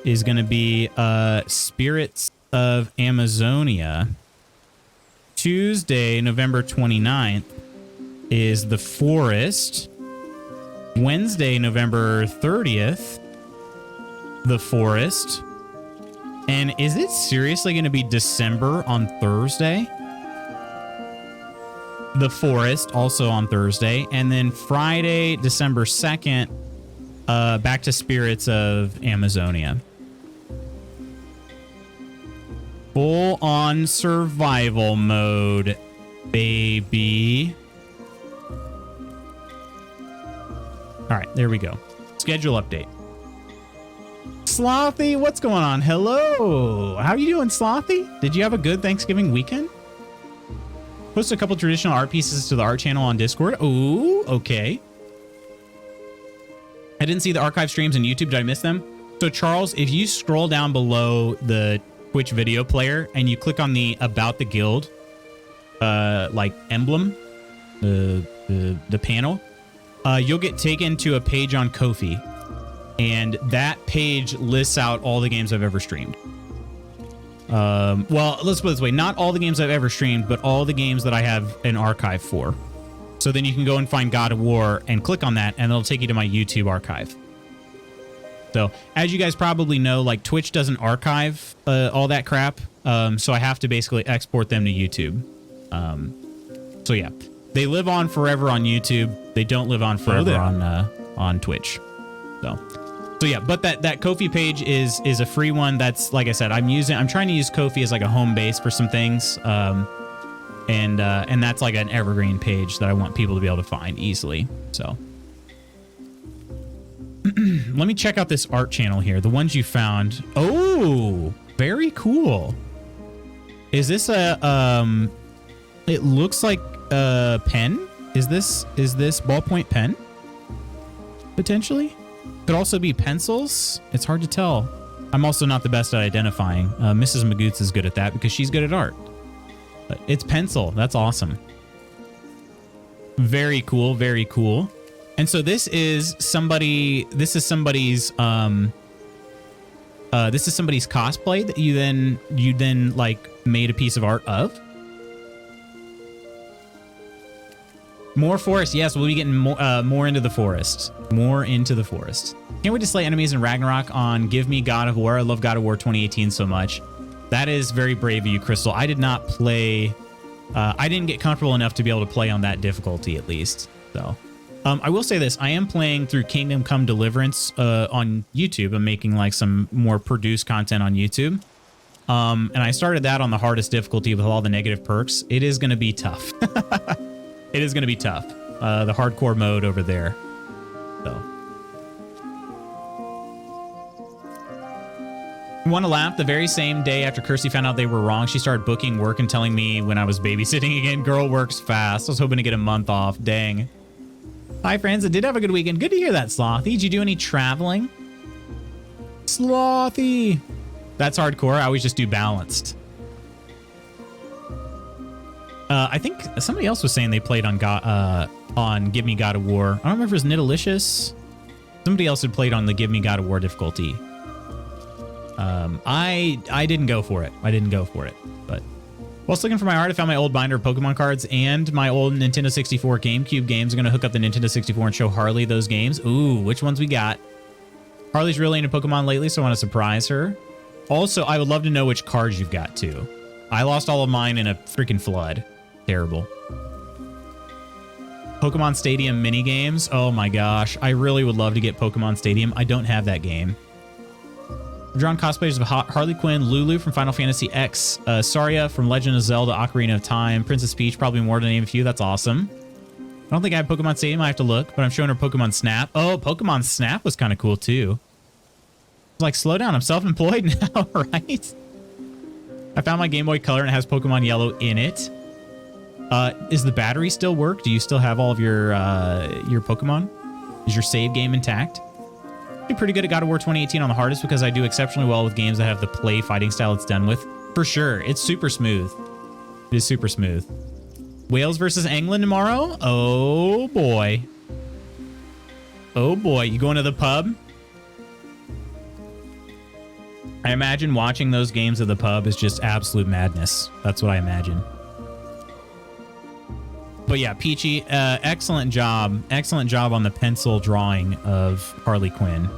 Is going to be Spirits of Amazonia. Tuesday, November 29th is the Forest. Wednesday, November 30th, the Forest. And is it seriously going to be December on Thursday? The Forest, also on Thursday. And then Friday, December 2nd, back to Spirits of Amazonia. Full on survival mode, baby. All right, there we go. Schedule update. Slothy, what's going on? Hello. How are you doing, Slothy? Did you have a good Thanksgiving weekend? Post a couple traditional art pieces to the art channel on Discord. Ooh, okay. I didn't see the archive streams on YouTube. Did I miss them? So, Charles, if you scroll down below the Twitch video player and you click on the About the Guild, like emblem, the panel, you'll get taken to a page on Ko-fi, and that page lists out all the games I've ever streamed. Well, let's put it this way. Not all the games I've ever streamed, but all the games that I have an archive for. So then you can go and find God of War and click on that, and it'll take you to my YouTube archive. So as you guys probably know, like Twitch doesn't archive all that crap. So I have to basically export them to YouTube. So yeah. They live on forever on YouTube. They don't live on forever on Twitch. So yeah, but that Ko-fi page is a free one. That's, like I said, I'm trying to use Ko-fi as like a home base for some things. And that's like an evergreen page that I want people to be able to find easily. So let me check out this art channel here. The ones you found. Oh, very cool. Is this a it looks like a pen? Is this ballpoint pen? Potentially? Could also be pencils. It's hard to tell. I'm also not the best at identifying. Mrs. Magoots is good at that because she's good at art. But it's pencil. That's awesome. Very cool. Very cool. And so this is somebody's cosplay that you then like made a piece of art of. More forest. Yes, we'll be getting more into the forest. More into the forest. Can't wait to slay enemies in Ragnarok on Give Me God of War. I love God of War 2018 so much. That is very brave of you, Crystal. I did not play. I didn't get comfortable enough to be able to play on that difficulty, at least. So, I will say this. I am playing through Kingdom Come Deliverance on YouTube. I'm making like some more produced content on YouTube. And I started that on the hardest difficulty with all the negative perks. It is going to be tough. It is going to be tough. The hardcore mode over there. So. Want to laugh? The very same day after Kirsty found out they were wrong, she started booking work and telling me when I was babysitting again. Girl works fast. I was hoping to get a month off. Dang. Hi, friends. I did have a good weekend. Good to hear that, Slothy. Did you do any traveling? Slothy. That's hardcore. I always just do balanced. I think somebody else was saying they played on Give Me God of War. I don't remember if it was Nidalicious. Somebody else had played on the Give Me God of War difficulty. I didn't go for it. But whilst looking for my art, I found my old binder of Pokemon cards and my old Nintendo 64 GameCube games. I'm going to hook up the Nintendo 64 and show Harley those games. Ooh, which ones we got? Harley's really into Pokemon lately, so I want to surprise her. Also, I would love to know which cards you've got, too. I lost all of mine in a freaking flood. Terrible. Pokemon Stadium mini games. Oh my gosh. I really would love to get Pokemon Stadium. I don't have that game. I've drawn cosplayers of Harley Quinn, Lulu from Final Fantasy X, Saria from Legend of Zelda, Ocarina of Time, Princess Peach, probably more to name a few. That's awesome. I don't think I have Pokemon Stadium. I have to look, but I'm showing her Pokemon Snap. Oh, Pokemon Snap was kind of cool too. Like, slow down. I'm self-employed now, right? I found my Game Boy Color and it has Pokemon Yellow in it. Is the battery still work? Do you still have all of your Pokemon? Is your save game intact? I'm pretty good at God of War 2018 on the hardest because I do exceptionally well with games that have the play fighting style it's done with. For sure. It's super smooth. It is super smooth. Wales versus England tomorrow? Oh, boy. Oh, boy. You going to the pub? I imagine watching those games at the pub is just absolute madness. That's what I imagine. But yeah, Peachy, excellent job. Excellent job on the pencil drawing of Harley Quinn.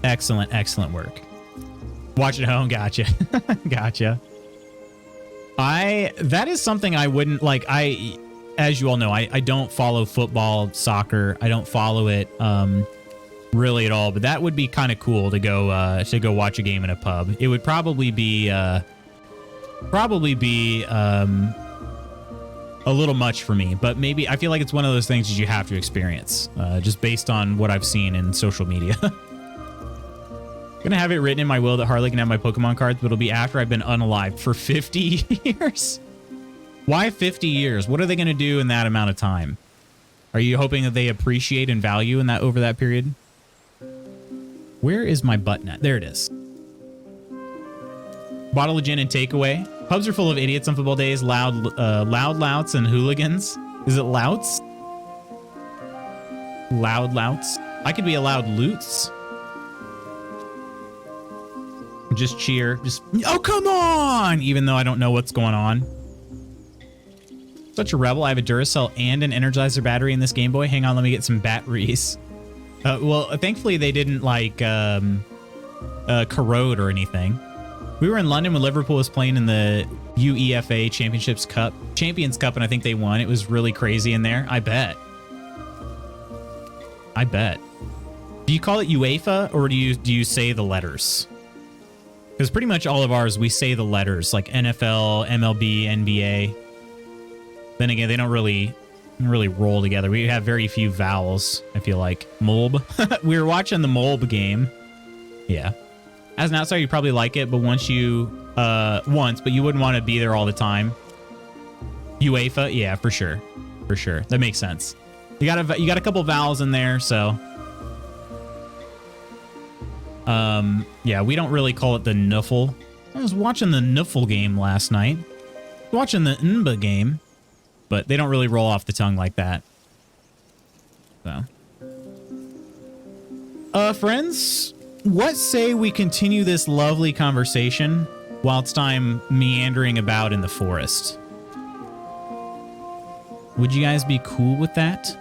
Excellent, excellent work. Watch at home. Gotcha. Gotcha. That is something I wouldn't like. As you all know, I don't follow football, soccer. I don't follow it really at all. But that would be kind of cool to go watch a game in a pub. It would probably be a little much for me, but maybe I feel like it's one of those things that you have to experience, just based on what I've seen in social media. Gonna have it written in my will that Harley can have my Pokemon cards, but it'll be after I've been unalived for 50 years. Why 50 years? What are they gonna do in that amount of time? Are you hoping that they appreciate and value in that over that period? Where is my button at? There it is. Bottle of gin and takeaway. Pubs are full of idiots on football days, loud louts and hooligans. Is it louts? Loud louts? I could be a loud loots. Just cheer. Just, oh, come on! Even though I don't know what's going on. Such a rebel. I have a Duracell and an Energizer battery in this Game Boy. Hang on, let me get some batteries. Well, thankfully they didn't, like, corrode or anything. We were in London when Liverpool was playing in the UEFA Champions Cup, and I think they won. It was really crazy in there. I bet. Do you call it UEFA or do you say the letters? Because pretty much all of ours, we say the letters, like NFL, MLB, NBA. Then again, they don't really roll together. We have very few vowels, I feel like. Molb. We were watching the Molb game. Yeah. As an outsider, you probably like it, but but you wouldn't want to be there all the time. UEFA, yeah, for sure. For sure. That makes sense. You got a couple vowels in there, so yeah, we don't really call it the Nuffle. I was watching the Nuffle game last night. Watching the Nba game, but they don't really roll off the tongue like that. So, friends, what say we continue this lovely conversation whilst I'm meandering about in the forest? Would you guys be cool with that?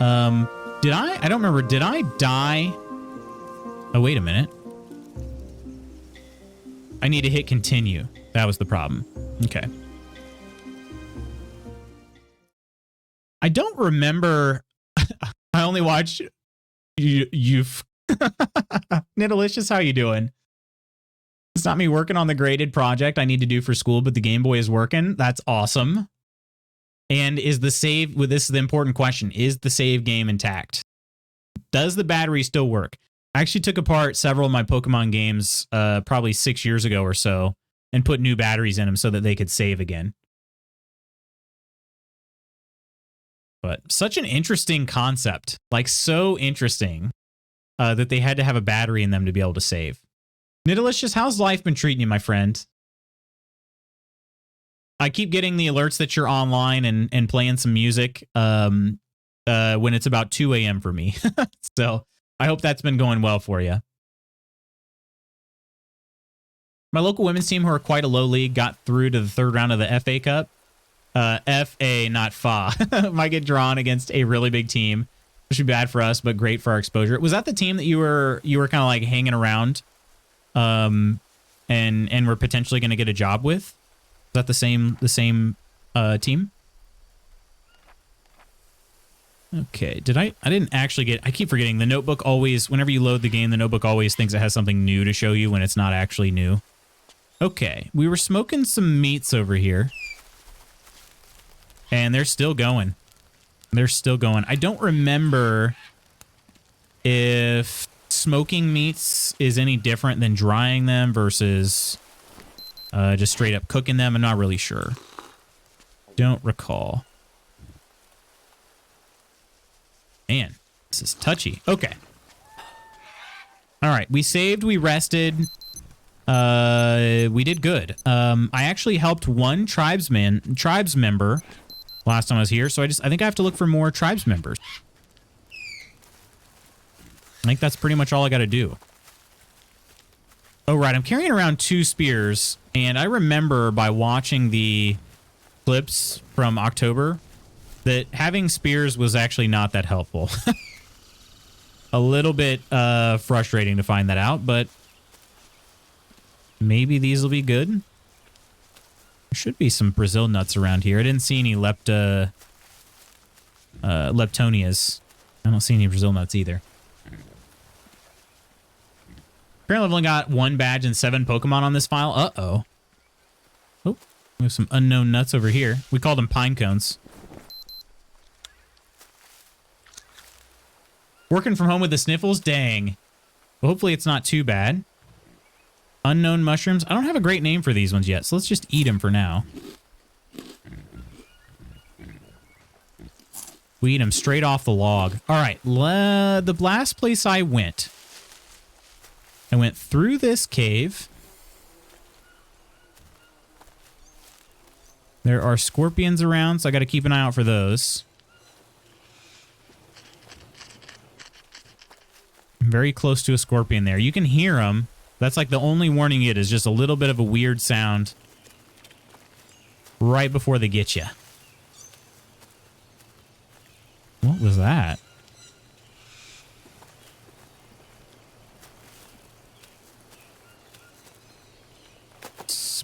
I don't remember. Did I die? Oh, wait a minute. I need to hit continue. That was the problem. Okay. I don't remember. I only watched you've Nidalicious, how you doing? It's not me working on the graded project I need to do for school, but the Game Boy is working. That's awesome. And is the save, this is the important question, is the save game intact? Does the battery still work? I actually took apart several of my Pokemon games probably 6 years ago or so and put new batteries in them so that they could save again. But such an interesting concept, like so interesting that they had to have a battery in them to be able to save. Nidalicious, how's life been treating you, my friend? I keep getting the alerts that you're online and playing some music when it's about 2 a.m. for me. So I hope that's been going well for you. My local women's team, who are quite a low league, got through to the third round of the FA Cup. FA, not FA. Might get drawn against a really big team, which would be bad for us, but great for our exposure. Was that the team that you were kind of like hanging around, and were potentially going to get a job with? Is that the same team? Okay, I didn't actually get, I keep forgetting, the notebook always, whenever you load the game, the notebook always thinks it has something new to show you when it's not actually new. Okay, we were smoking some meats over here. And they're still going. I don't remember if smoking meats is any different than drying them versus just straight up cooking them. I'm not really sure. Don't recall. Man, this is touchy. Okay. All right, we saved, we rested. We did good. I actually helped one tribes member last time I was here, so I think I have to look for more tribes members. I think that's pretty much all I got to do. Oh, right. I'm carrying around 2 spears, and I remember by watching the clips from October that having spears was actually not that helpful. A little bit frustrating to find that out, but maybe these will be good. There should be some Brazil nuts around here. I didn't see any Leptonias. I don't see any Brazil nuts either. Apparently I've only got 1 badge and 7 Pokemon on this file. Uh-oh. Oh, we have some unknown nuts over here. We call them pine cones. Working from home with the sniffles? Dang. Well, hopefully it's not too bad. Unknown mushrooms. I don't have a great name for these ones yet, so let's just eat them for now. We eat them straight off the log. All right, the last place I went through this cave. There are scorpions around, so I got to keep an eye out for those. I'm very close to a scorpion there. You can hear them. That's like the only warning you get is just a little bit of a weird sound right before they get you. What was that?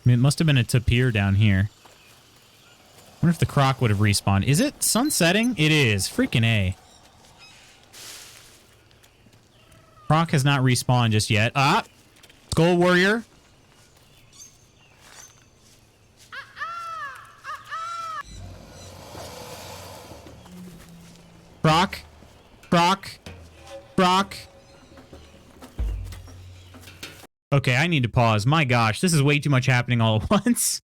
It must have been a tapir down here. I wonder if the croc would have respawned. Is it sunsetting? It is. Freaking A. Croc has not respawned just yet. Ah! Skull Warrior. Croc. Croc. Croc. Okay, I need to pause. My gosh, this is way too much happening all at once.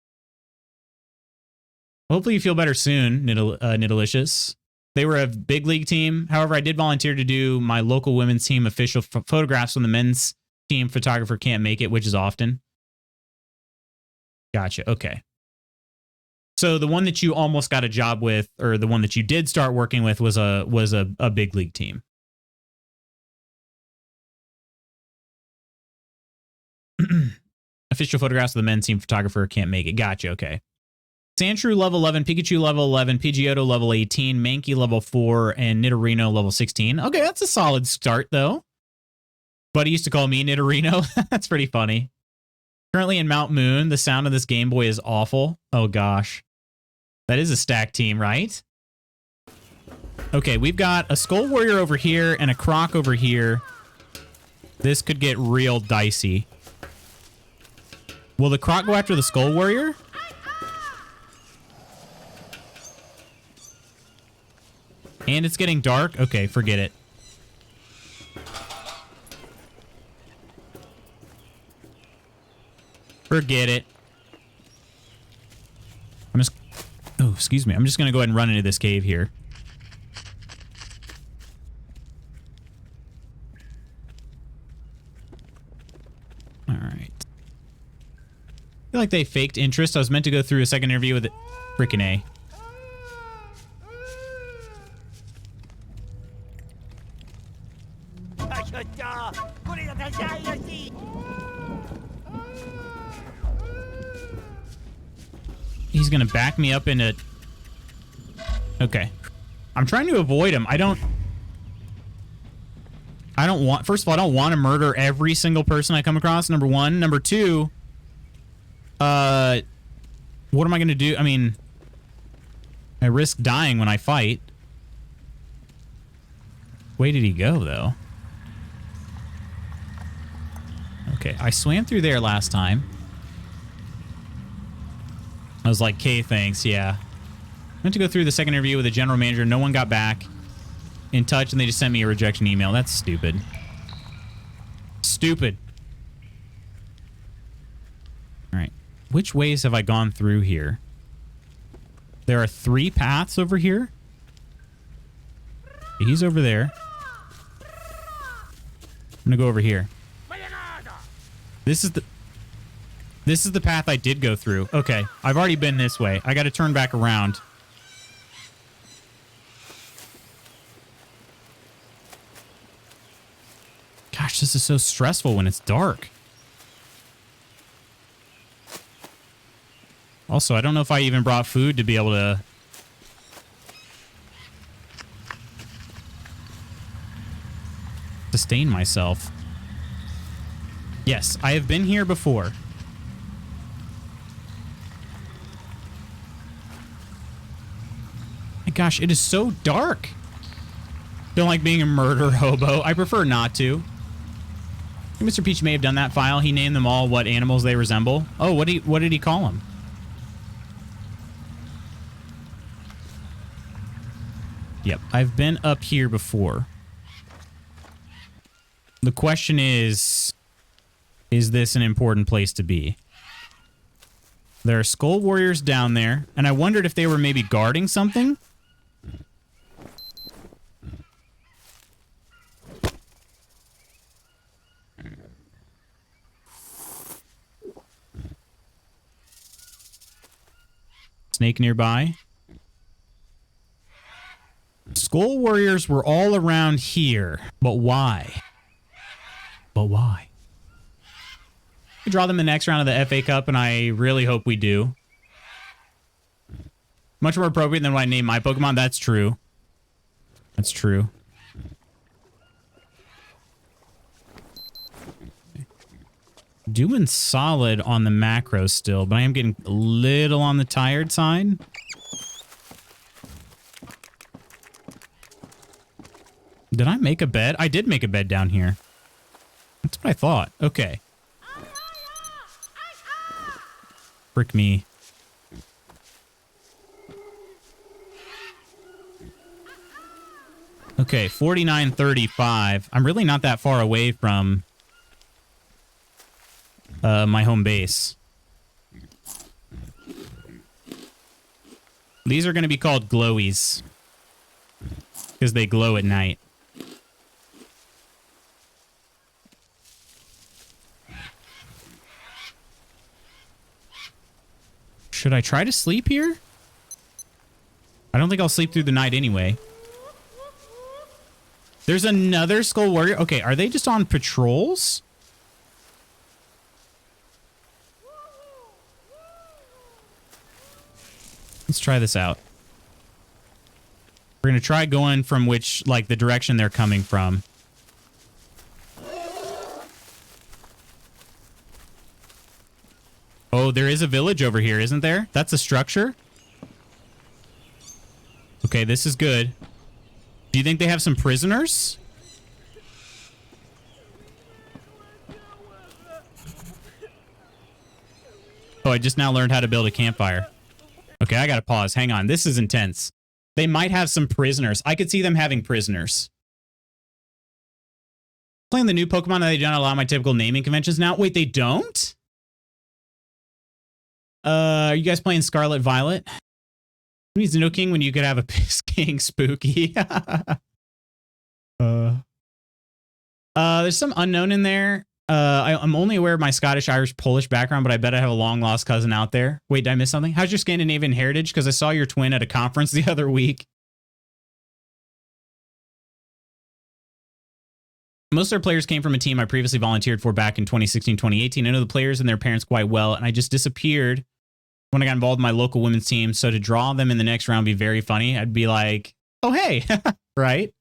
Hopefully you feel better soon, Nidalicious. They were a big league team. However, I did volunteer to do my local women's team official photographs when the men's team photographer can't make it, which is often. Gotcha. Okay. So the one that you almost got a job with, or the one that you did start working with, was a big league team. Official photographs of the men's team photographer can't make it. Gotcha. Okay. Sandshrew level 11, Pikachu level 11, Pidgeotto level 18, Mankey level 4, and Nidorino level 16. Okay, that's a solid start, though. Buddy used to call me Nidorino. That's pretty funny. Currently in Mount Moon, the sound of this Game Boy is awful. Oh, gosh. That is a stacked team, right? Okay, we've got a Skull Warrior over here and a Croc over here. This could get real dicey. Will the Croc go after the Skull Warrior? And it's getting dark? Okay, forget it. Forget it. I'm just... Oh, excuse me. I'm just going to go ahead and run into this cave here. All right. I feel like they faked interest. I was meant to go through a second interview with it. Freaking A. He's gonna back me up into... Okay. I'm trying to avoid him. I don't want... First of all, I don't want to murder every single person I come across, number one. Number two... What am I gonna do? I mean... I risk dying when I fight. Where did he go, though? Okay, I swam through there last time. I was like, okay, thanks, yeah. I went to go through the second interview with the general manager. No one got back in touch, and they just sent me a rejection email. That's stupid. Stupid. All right. Which ways have I gone through here? There are 3 paths over here. He's over there. I'm gonna go over here. This is the path I did go through. Okay, I've already been this way. I got to turn back around. Gosh, this is so stressful when it's dark. Also, I don't know if I even brought food to be able to... sustain myself. Yes, I have been here before. My gosh, it is so dark. Don't like being a murder hobo. I prefer not to. Mr. Peach may have done that file. He named them all what animals they resemble. Oh, what did he call them? Yep, I've been up here before. The question is this an important place to be? There are Skull Warriors down there, and I wondered if they were maybe guarding something. Snake nearby. Skull Warriors were all around here, but why? But why? We draw them in the next round of the FA Cup, and I really hope we do. Much more appropriate than what I named my Pokemon. That's true. That's true. Doing solid on the macros still, but I am getting a little on the tired side. Did I make a bed? I did make a bed down here. That's what I thought. Okay. Frick me. Okay, 49:35. I'm really not that far away from my home base. These are going to be called glowies because they glow at night. Should I try to sleep here? I don't think I'll sleep through the night anyway. There's another Skull Warrior. Okay, are they just on patrols? Let's try this out. We're going to try going from which, like, the direction they're coming from. Oh, there is a village over here, isn't there? That's a structure? Okay, this is good. Do you think they have some prisoners? Oh, I just now learned how to build a campfire. Okay, I gotta pause. Hang on. This is intense. They might have some prisoners. I could see them having prisoners. Playing the new Pokemon, they don't allow my typical naming conventions now. Wait, they don't? Are you guys playing Scarlet Violet? Who needs no king when you could have a Piss King Spooky? There's some unknown in there. I'm only aware of my Scottish, Irish, Polish background, but I bet I have a long lost cousin out there. Wait, did I miss something? How's your Scandinavian heritage? Because I saw your twin at a conference the other week. Most of our players came from a team I previously volunteered for back in 2016, 2018. I know the players and their parents quite well, and I just disappeared when I got involved in my local women's team. So to draw them in the next round would be very funny. I'd be like, oh, hey, right?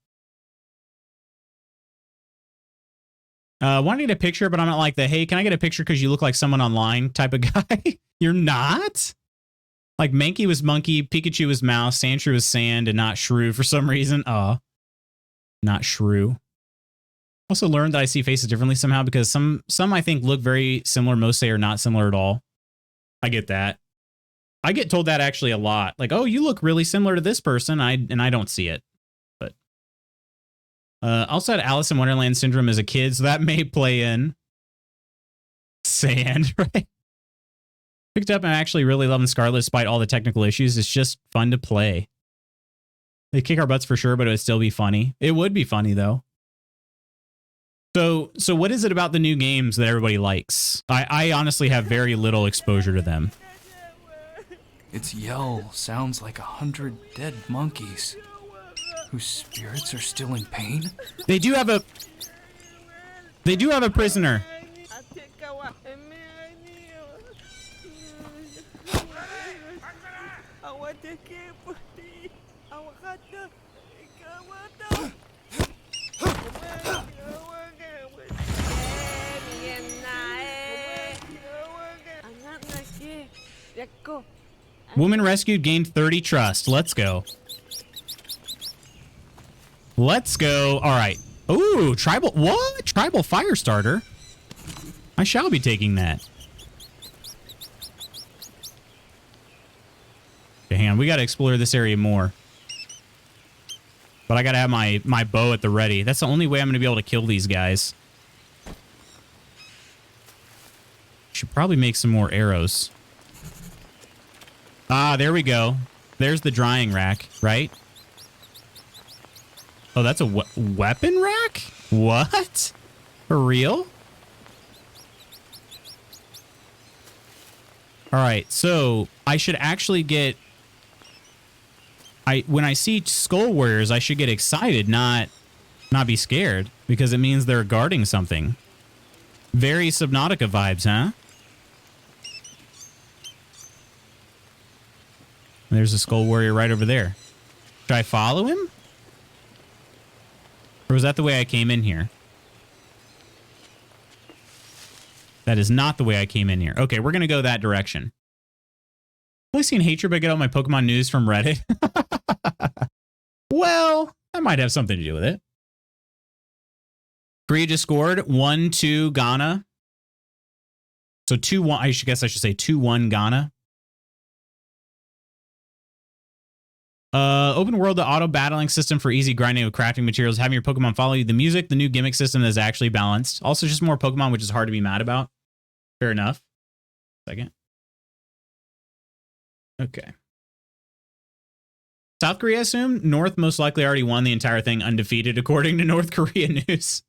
Want to get a picture, but I'm not like the, hey, can I get a picture because you look like someone online type of guy? You're not? Like Mankey was monkey, Pikachu was mouse, Sandshrew was sand, and not shrew for some reason. Not shrew. Also learned that I see faces differently somehow because some I think look very similar. Most say are not similar at all. I get that. I get told that actually a lot. Like, oh, you look really similar to this person. And I don't see it. But also had Alice in Wonderland syndrome as a kid, so that may play in. Sand, right? Picked up and actually really loving Scarlet despite all the technical issues. It's just fun to play. They kick our butts for sure, but it would still be funny. It would be funny though. So what is it about the new games that everybody likes? I honestly have very little exposure to them. Its yell sounds like 100 dead monkeys whose spirits are still in pain. They do have a prisoner. Woman rescued, gained 30 trust. Let's go. Let's go. All right. Ooh, tribal. What? Tribal fire starter. I shall be taking that. Okay, hang on. We got to explore this area more. But I got to have my bow at the ready. That's the only way I'm going to be able to kill these guys. Should probably make some more arrows. Ah, there we go. There's the drying rack, right? Oh, that's a weapon rack? What? For real? All right, so I should actually get... when I see Skull Warriors, I should get excited, not be scared, because it means they're guarding something. Very Subnautica vibes, huh? There's a Skull Warrior right over there. Should I follow him? Or was that the way I came in here? That is not the way I came in here. Okay, we're going to go that direction. I've only seen hatred, but I get all my Pokemon news from Reddit. Well, that might have something to do with it. Korea just scored 1-2 Ghana. So 2-1. I guess I should say 2-1 Ghana. Open world, the auto battling system for easy grinding of crafting materials, having your Pokemon follow you. The music, the new gimmick system that is actually balanced. Also, just more Pokemon, which is hard to be mad about. Fair enough. Second. Okay. South Korea, I assume. North most likely already won the entire thing undefeated, according to North Korea news.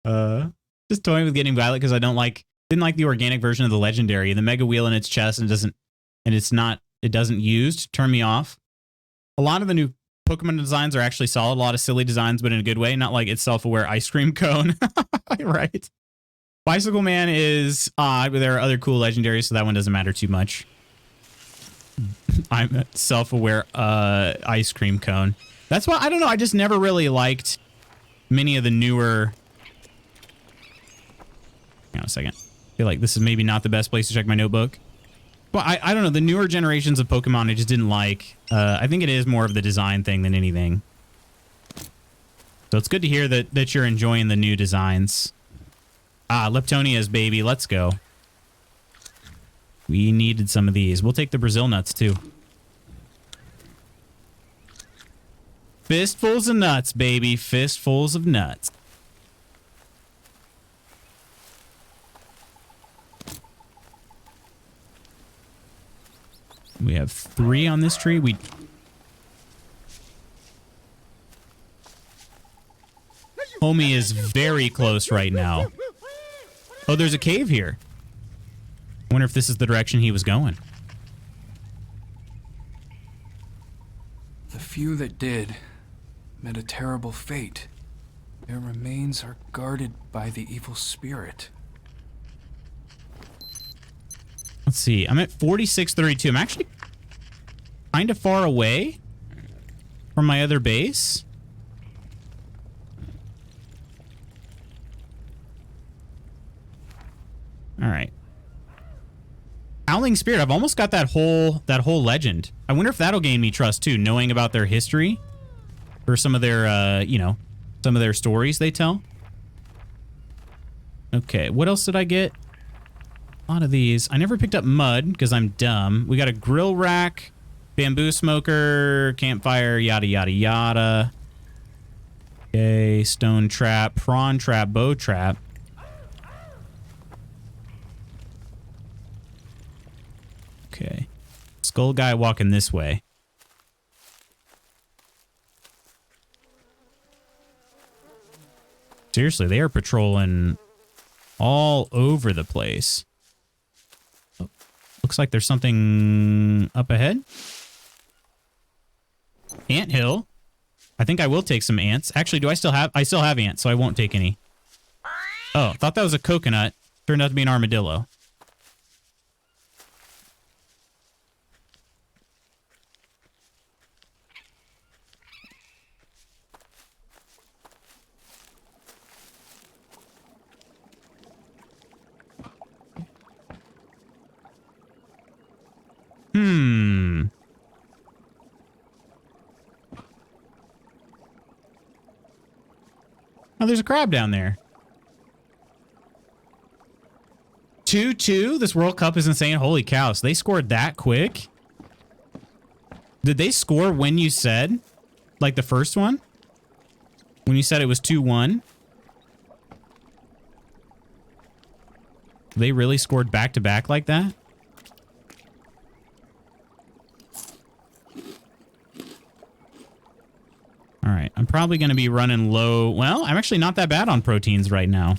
Just toying with getting Violet because I didn't like the organic version of the legendary. The Mega Wheel in its chest and it doesn't used. Turn me off. A lot of the new Pokemon designs are actually solid. A lot of silly designs, but in a good way. Not like it's self-aware ice cream cone. Right. Bicycle Man is odd, but there are other cool legendaries, so that one doesn't matter too much. I'm a self-aware ice cream cone. That's why, I don't know, I just never really liked many of the newer... Hang on a second. I feel like this is maybe not the best place to check my notebook. Well, I don't know. The newer generations of Pokemon I just didn't like. I think it is more of the design thing than anything. So it's good to hear that you're enjoying the new designs. Leptonia's baby. Let's go. We needed some of these. We'll take the Brazil nuts too. Fistfuls of nuts, baby. Fistfuls of nuts. We have 3 on this tree. Homie is very close right now. Oh, there's a cave here. I wonder if this is the direction he was going. The few that did met a terrible fate. Their remains are guarded by the evil spirit. Let's see. I'm at 4632. I'm actually kind of far away from my other base. All right. Howling Spirit. I've almost got that whole legend. I wonder if that'll gain me trust too, knowing about their history or some of their some of their stories they tell. Okay, what else did I get? A lot of these. I never picked up mud because I'm dumb. We got a grill rack, bamboo smoker, campfire, yada, yada, yada. Okay, stone trap, prawn trap, bow trap. Okay. Skull guy walking this way. Seriously, they are patrolling all over the place. Looks like there's something up ahead. Ant hill. I think I will take some ants. Actually, I still have ants, so I won't take any. Oh, thought that was a coconut. Turned out to be an armadillo. Oh, there's a crab down there. 2-2? This World Cup is insane. Holy cow. So they scored that quick? Did they score when you said? Like the first one? When you said it was 2-1? They really scored back-to-back like that? All right, I'm probably going to be running low. Well, I'm actually not that bad on proteins right now.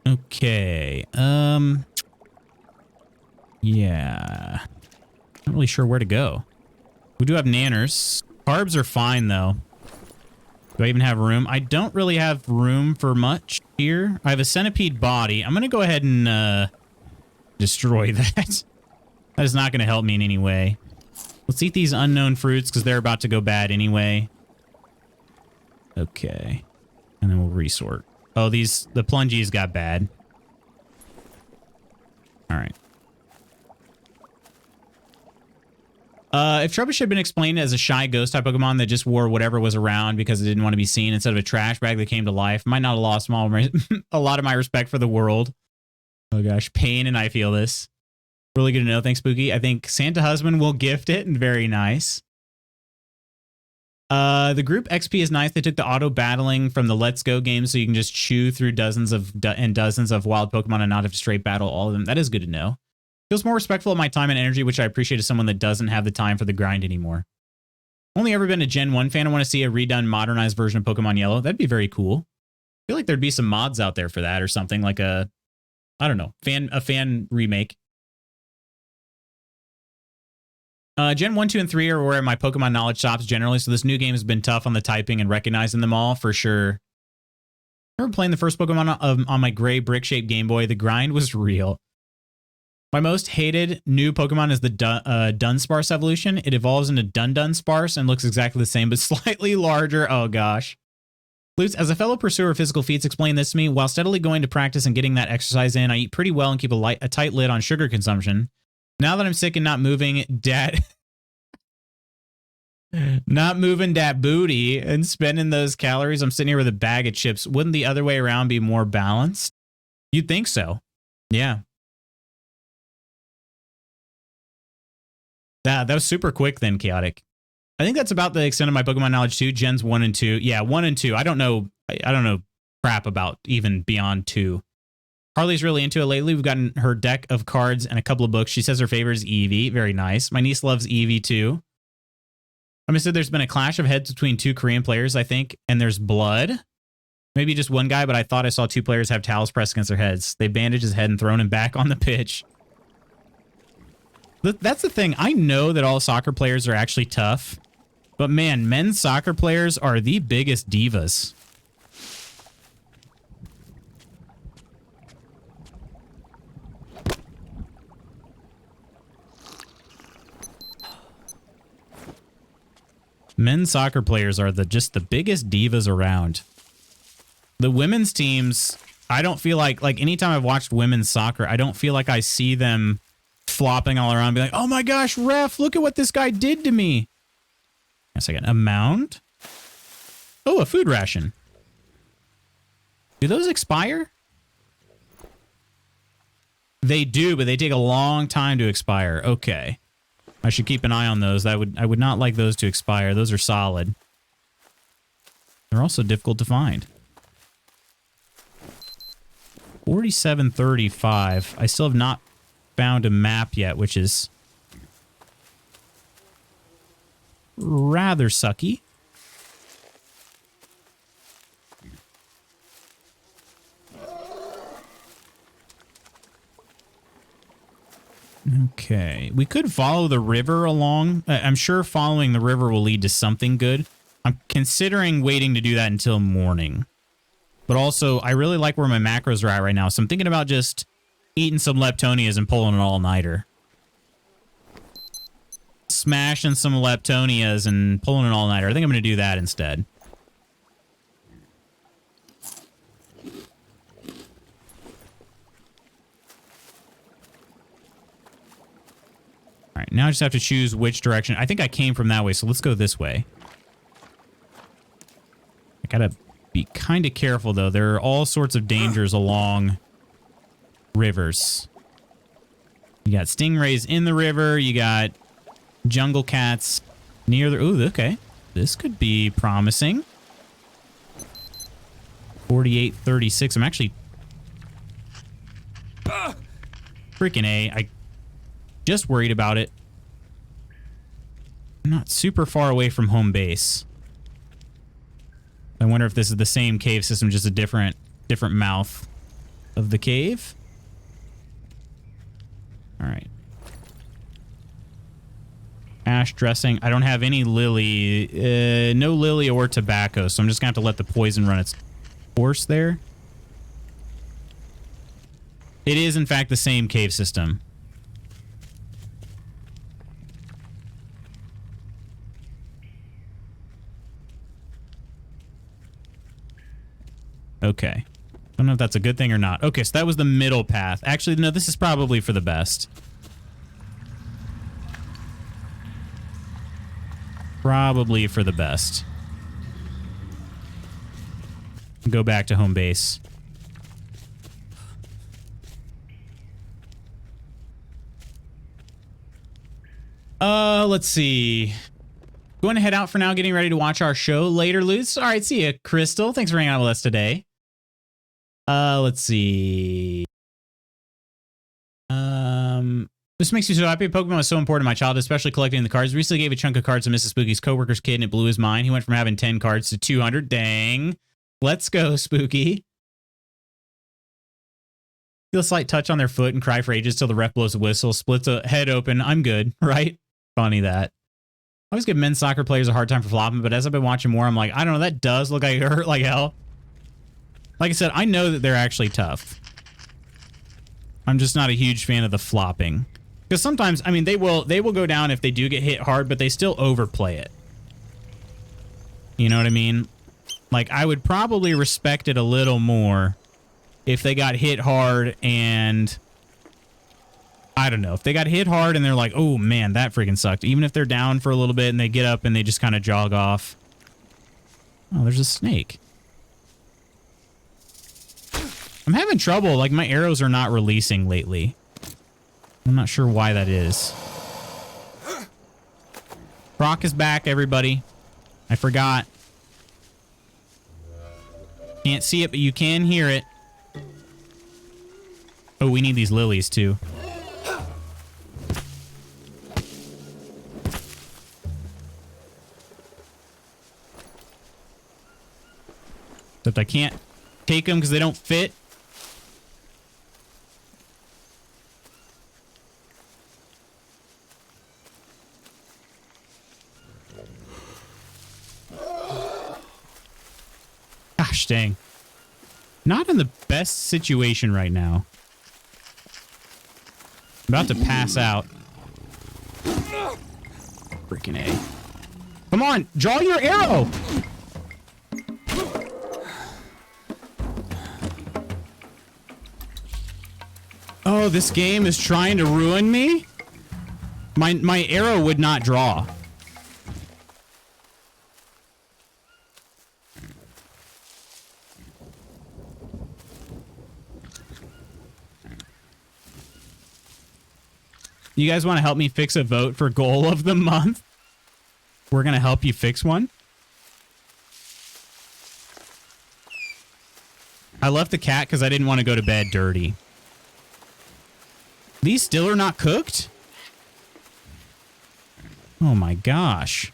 Okay. Yeah. Not really sure where to go. We do have nanners. Carbs are fine, though. Do I even have room? I don't really have room for much here. I have a centipede body. I'm going to go ahead and destroy that. That is not going to help me in any way. Let's eat these unknown fruits because they're about to go bad anyway. Okay. And then we'll resort. Oh, the plungies got bad. All right. If Trubbish had been explained as a shy ghost type Pokemon that just wore whatever was around because it didn't want to be seen instead of a trash bag that came to life, might not have lost a lot of my respect for the world. Oh gosh, pain, and I feel this. Really good to know. Thanks, Spooky. I think Santa Husband will gift it, and very nice. The group XP is nice. They took the auto battling from the Let's Go game, so you can just chew through dozens of wild Pokemon and not have to straight battle all of them. That is good to know. Feels more respectful of my time and energy, which I appreciate as someone that doesn't have the time for the grind anymore. Only ever been a Gen 1 fan. I want to see a redone, modernized version of Pokemon Yellow. That'd be very cool. I feel like there'd be some mods out there for that or something, like a, I don't know, a fan remake. Gen 1, 2, and 3 are where my Pokemon knowledge stops generally, so this new game has been tough on the typing and recognizing them all, for sure. I remember playing the first Pokemon on my gray brick-shaped Game Boy. The grind was real. My most hated new Pokemon is the Dunsparce evolution. It evolves into Dunsparce and looks exactly the same, but slightly larger. Oh, gosh. Lutz, as a fellow pursuer of physical feats, explain this to me. While steadily going to practice and getting that exercise in, I eat pretty well and keep a tight lid on sugar consumption. Now that I'm sick and not moving not moving that booty and spending those calories, I'm sitting here with a bag of chips. Wouldn't the other way around be more balanced? You'd think so. Yeah. That was super quick then, Chaotic. I think that's about the extent of my Pokemon knowledge too. Gens 1 and 2. Yeah, 1 and 2. I don't know crap about even beyond 2. Harley's really into it lately. We've gotten her deck of cards and a couple of books. She says her favorite is Eevee. Very nice. My niece loves Eevee too. I said there's been a clash of heads between 2 Korean players, I think, and there's blood. Maybe just one guy, but I thought I saw 2 players have towels pressed against their heads. They bandaged his head and thrown him back on the pitch. That's the thing. I know that all soccer players are actually tough, but man, men's soccer players are the biggest divas. Men's soccer players are just the biggest divas around. The women's teams, I don't feel like anytime I've watched women's soccer, I don't feel like I see them flopping all around and be like, oh my gosh, ref, look at what this guy did to me. A second. A mound? Oh, a food ration. Do those expire? They do, but they take a long time to expire. Okay. I should keep an eye on those. I would not like those to expire. Those are solid. They're also difficult to find. 4735. I still have not found a map yet, which is rather sucky. Okay, we could follow the river along. I'm sure following the river will lead to something good. I'm considering waiting to do that until morning. But also, I really like where my macros are at right now, so I'm thinking about just eating some Leptonias and pulling an all-nighter. Smashing some Leptonias and pulling an all-nighter. I think I'm going to do that instead. All right, now I just have to choose which direction. I think I came from that way, so let's go this way. I gotta be kind of careful, though. There are all sorts of dangers along rivers. You got stingrays in the river. You got jungle cats near the... Ooh, okay. This could be promising. 4836. I'm actually... Freaking A. I just worried about it. I'm not super far away from home base. I wonder if this is the same cave system, just a different mouth of the cave. All right. Ash dressing. I don't have any lily. No lily or tobacco, so I'm just going to have to let the poison run its course there. It is, in fact, the same cave system. Okay. Don't know if that's a good thing or not. Okay, so that was the middle path. Actually, no, this is probably for the best. Probably for the best. Go back to home base. Let's see. Going to head out for now, getting ready to watch our show later, Lutz. All right, see ya, Crystal. Thanks for hanging out with us today. Let's see. This makes me so happy. Pokemon was so important in my childhood, especially collecting the cards. Recently gave a chunk of cards to Mrs. Spooky's coworker's kid, and it blew his mind. He went from having 10 cards to 200. Dang. Let's go, Spooky. Feel a slight touch on their foot and cry for ages till the ref blows a whistle, splits a head open. I'm good, right? Funny that. I always give men's soccer players a hard time for flopping, but as I've been watching more, I'm like, I don't know, that does look like it hurt like hell. Like I said, I know that they're actually tough. I'm just not a huge fan of the flopping. Because sometimes, I mean, they will go down if they do get hit hard, but they still overplay it. You know what I mean? Like, I would probably respect it a little more if they got hit hard and... I don't know. If they got hit hard and they're like, oh, man, that freaking sucked. Even if they're down for a little bit and they get up and they just kind of jog off. Oh, there's a snake. I'm having trouble. Like, my arrows are not releasing lately. I'm not sure why that is. Brock is back, everybody. I forgot. Can't see it, but you can hear it. Oh, we need these lilies, too. Except I can't take them because they don't fit. Gosh dang. Not in the best situation right now. About to pass out. Freaking A. Come on, draw your arrow! Oh, this game is trying to ruin me? My arrow would not draw. You guys want to help me fix a vote for goal of the month? We're going to help you fix one. I left the cat because I didn't want to go to bed dirty. These still are not cooked? Oh my gosh.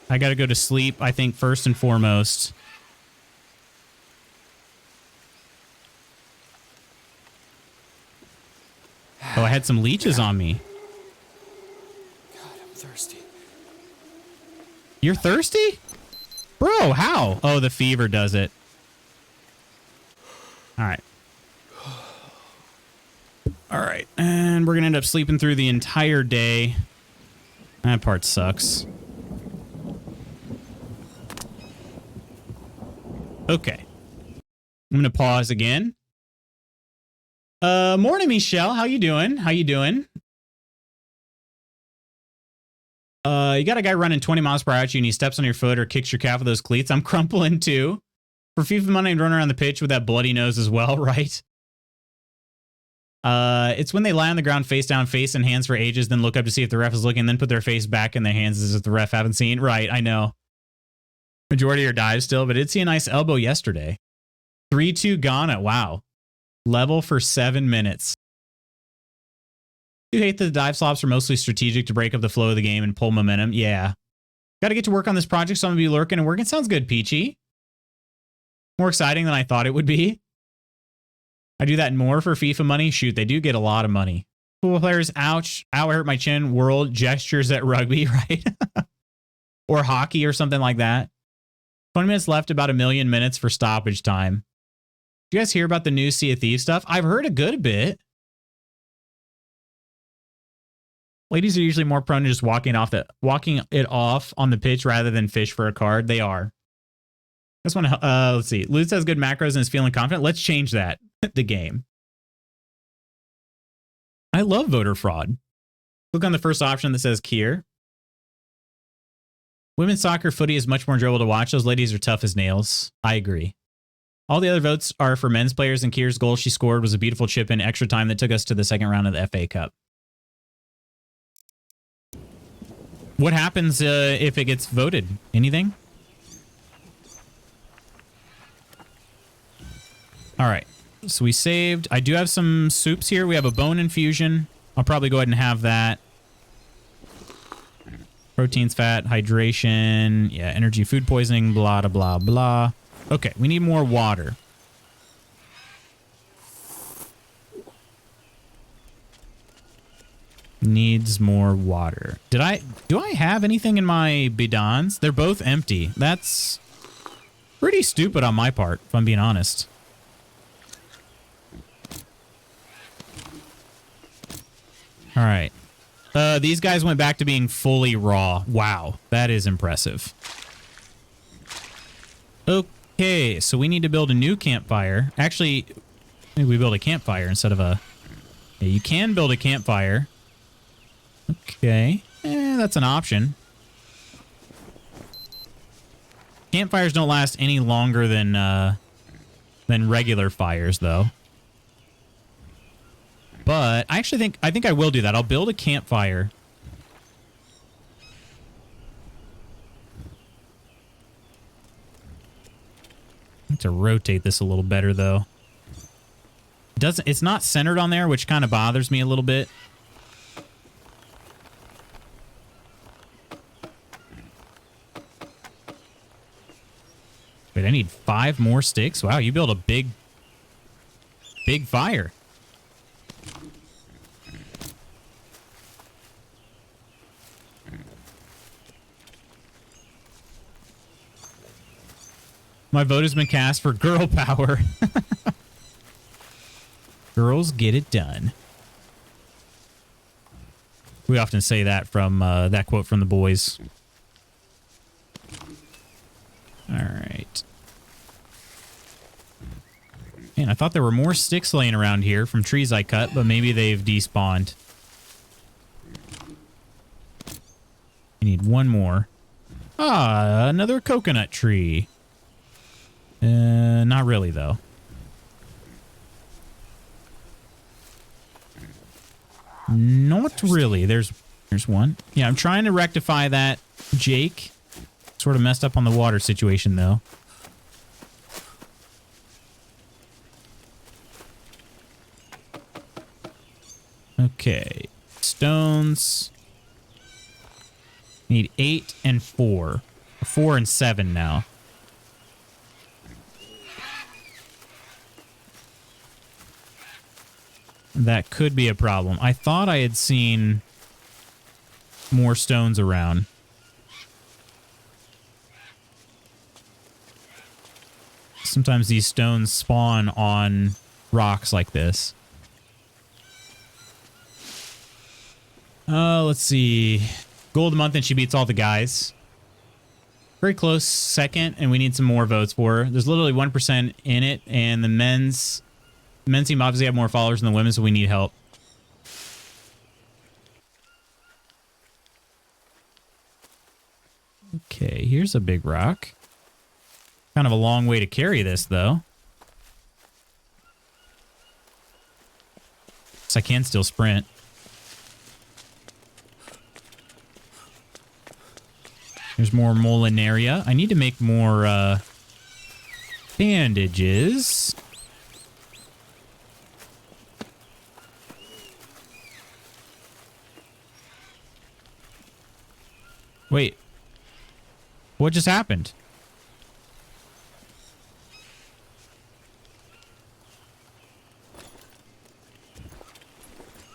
I gotta go to sleep, I think, first and foremost. Oh, I had some leeches on me. God, I'm thirsty. You're thirsty? Bro, how? Oh, the fever does it. All right. All right, and we're gonna end up sleeping through the entire day. That part sucks. Okay. I'm gonna pause again. Morning, Michelle. How you doing? How you doing? You got a guy running 20 miles per hour at you and he steps on your foot or kicks your calf with those cleats. I'm crumpling too. For FIFA Monday and run around the pitch with that bloody nose as well, right? It's when they lie on the ground face down, face and hands for ages, then look up to see if the ref is looking, then put their face back in their hands as if the ref haven't seen. Right, I know. Majority are dives still, but did see a nice elbow yesterday. 3-2 Ghana. Wow. Level for 7 minutes. You hate that the dive slops are mostly strategic to break up the flow of the game and pull momentum. Yeah. Got to get to work on this project, so I'm going to be lurking and working. Sounds good, Peachy. More exciting than I thought it would be. I do that more for FIFA money. Shoot, they do get a lot of money. Football players, ouch. Ow, I hurt my chin. World gestures at rugby, right? Or hockey or something like that. 20 minutes left, about 1 million minutes for stoppage time. Did you guys hear about the new Sea of Thieves stuff? I've heard a good bit. Ladies are usually more prone to just walking it off on the pitch rather than fish for a card. They are. Just want to, let's see. Lutz has good macros and is feeling confident. Let's change that. The game. I love voter fraud. Click on the first option that says Kier. Women's soccer footy is much more enjoyable to watch. Those ladies are tough as nails. I agree. All the other votes are for men's players, and Kier's goal she scored was a beautiful chip in extra time that took us to the second round of the FA Cup. What happens if it gets voted? Anything? All right. So we saved. I do have some soups here. We have a bone infusion. I'll probably go ahead and have that. Proteins, fat, hydration. Yeah, energy, food poisoning, blah, blah, blah. Okay, we need more water. Needs more water. Do I have anything in my bidons? They're both empty. That's pretty stupid on my part, if I'm being honest. All right. These guys went back to being fully raw. Wow, that is impressive. Okay, so we need to build a new campfire. Actually, maybe we build a campfire instead of a... Yeah, you can build a campfire. Okay, that's an option. Campfires don't last any longer than regular fires, though. But I actually think I will do that. I'll build a campfire. I need to rotate this a little better, though. It's not centered on there, which kind of bothers me a little bit. Wait, I need 5 more sticks? Wow, you built a big fire. My vote has been cast for girl power. Girls get it done. We often say that from that quote from The Boys. All right. Man, I thought there were more sticks laying around here from trees I cut, but maybe they've despawned. I need one more. Ah, another coconut tree. Not really, though. Not really. There's one. Yeah, I'm trying to rectify that, Jake. Sort of messed up on the water situation, though. Okay. Stones. Need 8 and 4. 4 and 7 now. That could be a problem. I thought I had seen more stones around. Sometimes these stones spawn on rocks like this. Let's see. Goal of the month, and she beats all the guys. Very close second, and we need some more votes for her. There's literally 1% in it, and the men's team obviously have more followers than the women, so we need help. Okay, here's a big rock. Kind of a long way to carry this, though. So I can still sprint. There's more molinaria. I need to make more bandages. Wait. What just happened?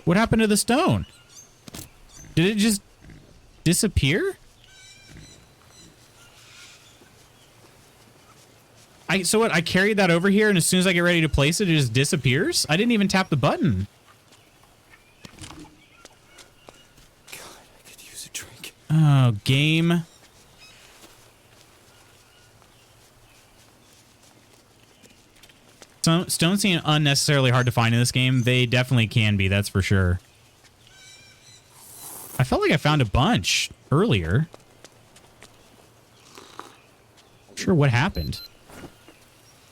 What happened to the stone? Did it just disappear? So what? I carried that over here, and as soon as I get ready to place it, it just disappears? I didn't even tap the button. God, I could use a drink. Oh, game. Stones seem unnecessarily hard to find in this game. They definitely can be, that's for sure. I felt like I found a bunch earlier. Not sure what happened.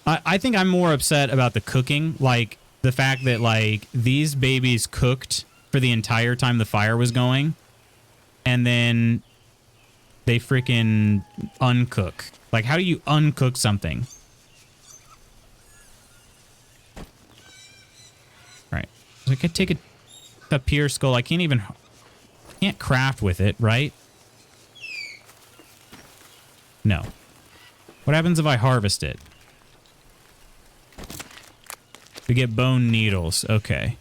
I think I'm more upset about the cooking. Like, the fact that, like, these babies cooked for the entire time the fire was going. And then they freaking uncook. Like, how do you uncook something? Right. So I could take a pier skull. I can't craft with it, right? No. What happens if I harvest it? We get bone needles. Okay.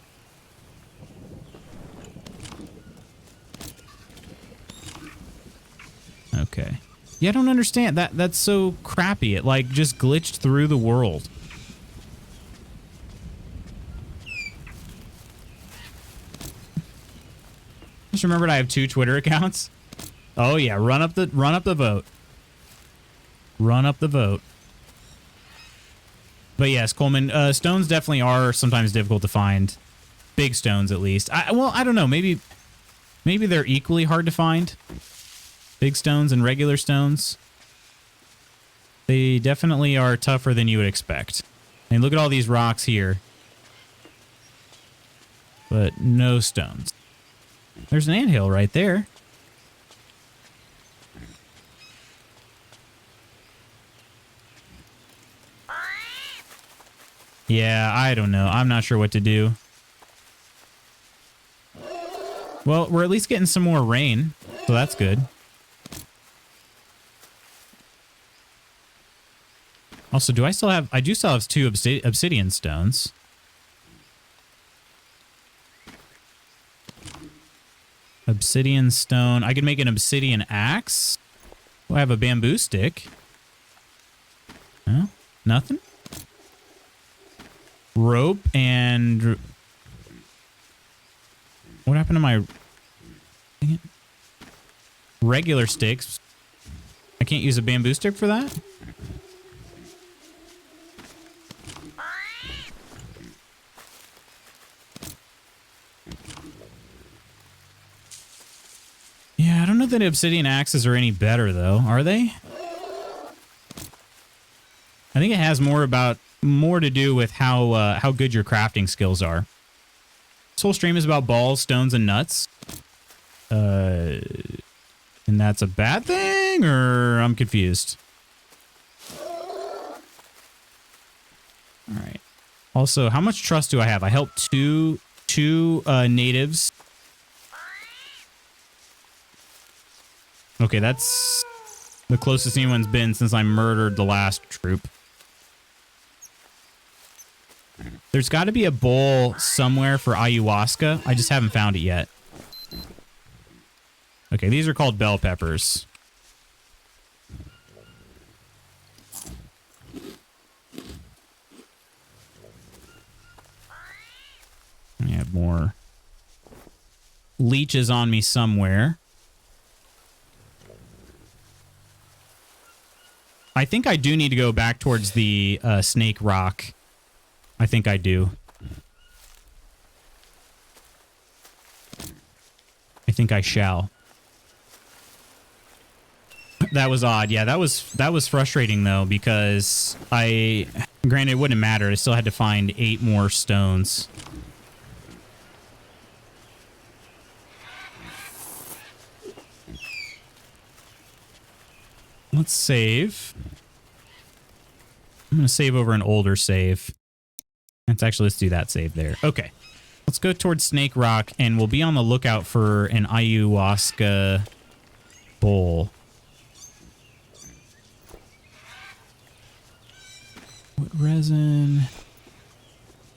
Okay. Yeah, I don't understand. That's so crappy. It, like, just glitched through the world. Just remembered I have 2 Twitter accounts. Oh yeah, run up the vote. Run up the vote. But yes, Coleman, stones definitely are sometimes difficult to find. Big stones, at least. Well, I don't know. Maybe they're equally hard to find. Big stones and regular stones. They definitely are tougher than you would expect. I mean, look at all these rocks here. But no stones. There's an anthill right there. Yeah, I don't know. I'm not sure what to do. Well, we're at least getting some more rain, so that's good. Also, I do still have 2 obsidian stones. Obsidian stone. I could make an obsidian axe. Oh, I have a bamboo stick. No? Nothing? Rope and... What happened to my... regular sticks? I can't use a bamboo stick for that? Yeah, I don't know that obsidian axes are any better, though. Are they? I think it has more to do with how good your crafting skills are. This whole stream is about balls, stones, and nuts. And that's a bad thing, or I'm confused. All right. Also, how much trust do I have? I helped two natives. Okay, that's the closest anyone's been since I murdered the last troop. There's got to be a bowl somewhere for ayahuasca. I just haven't found it yet. Okay, these are called bell peppers. I have more leeches on me somewhere. I think I do need to go back towards the snake rock. I think I do. I think I shall. That was odd. Yeah, that was frustrating though, because granted it wouldn't matter. I still had to find 8 more stones. Let's save. I'm going to save over an older save. Let's do that save there. Okay. Let's go towards Snake Rock, and we'll be on the lookout for an ayahuasca bowl. Wood resin.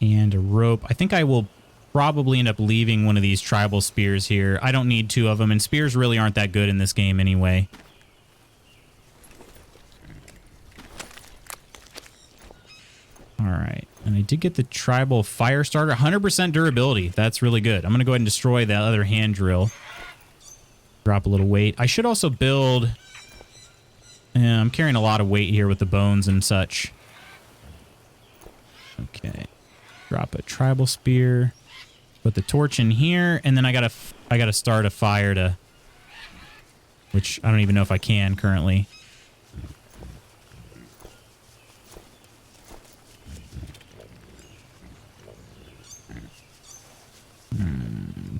And a rope. I think I will probably end up leaving one of these tribal spears here. I don't need 2 of them, and spears really aren't that good in this game anyway. All right. And I did get the tribal fire starter. 100% durability. That's really good. I'm going to go ahead and destroy the other hand drill. Drop a little weight. I should also build... I'm carrying a lot of weight here with the bones and such. Okay. Drop a tribal spear. Put the torch in here, and then I gotta start a fire to... Which I don't even know if I can currently.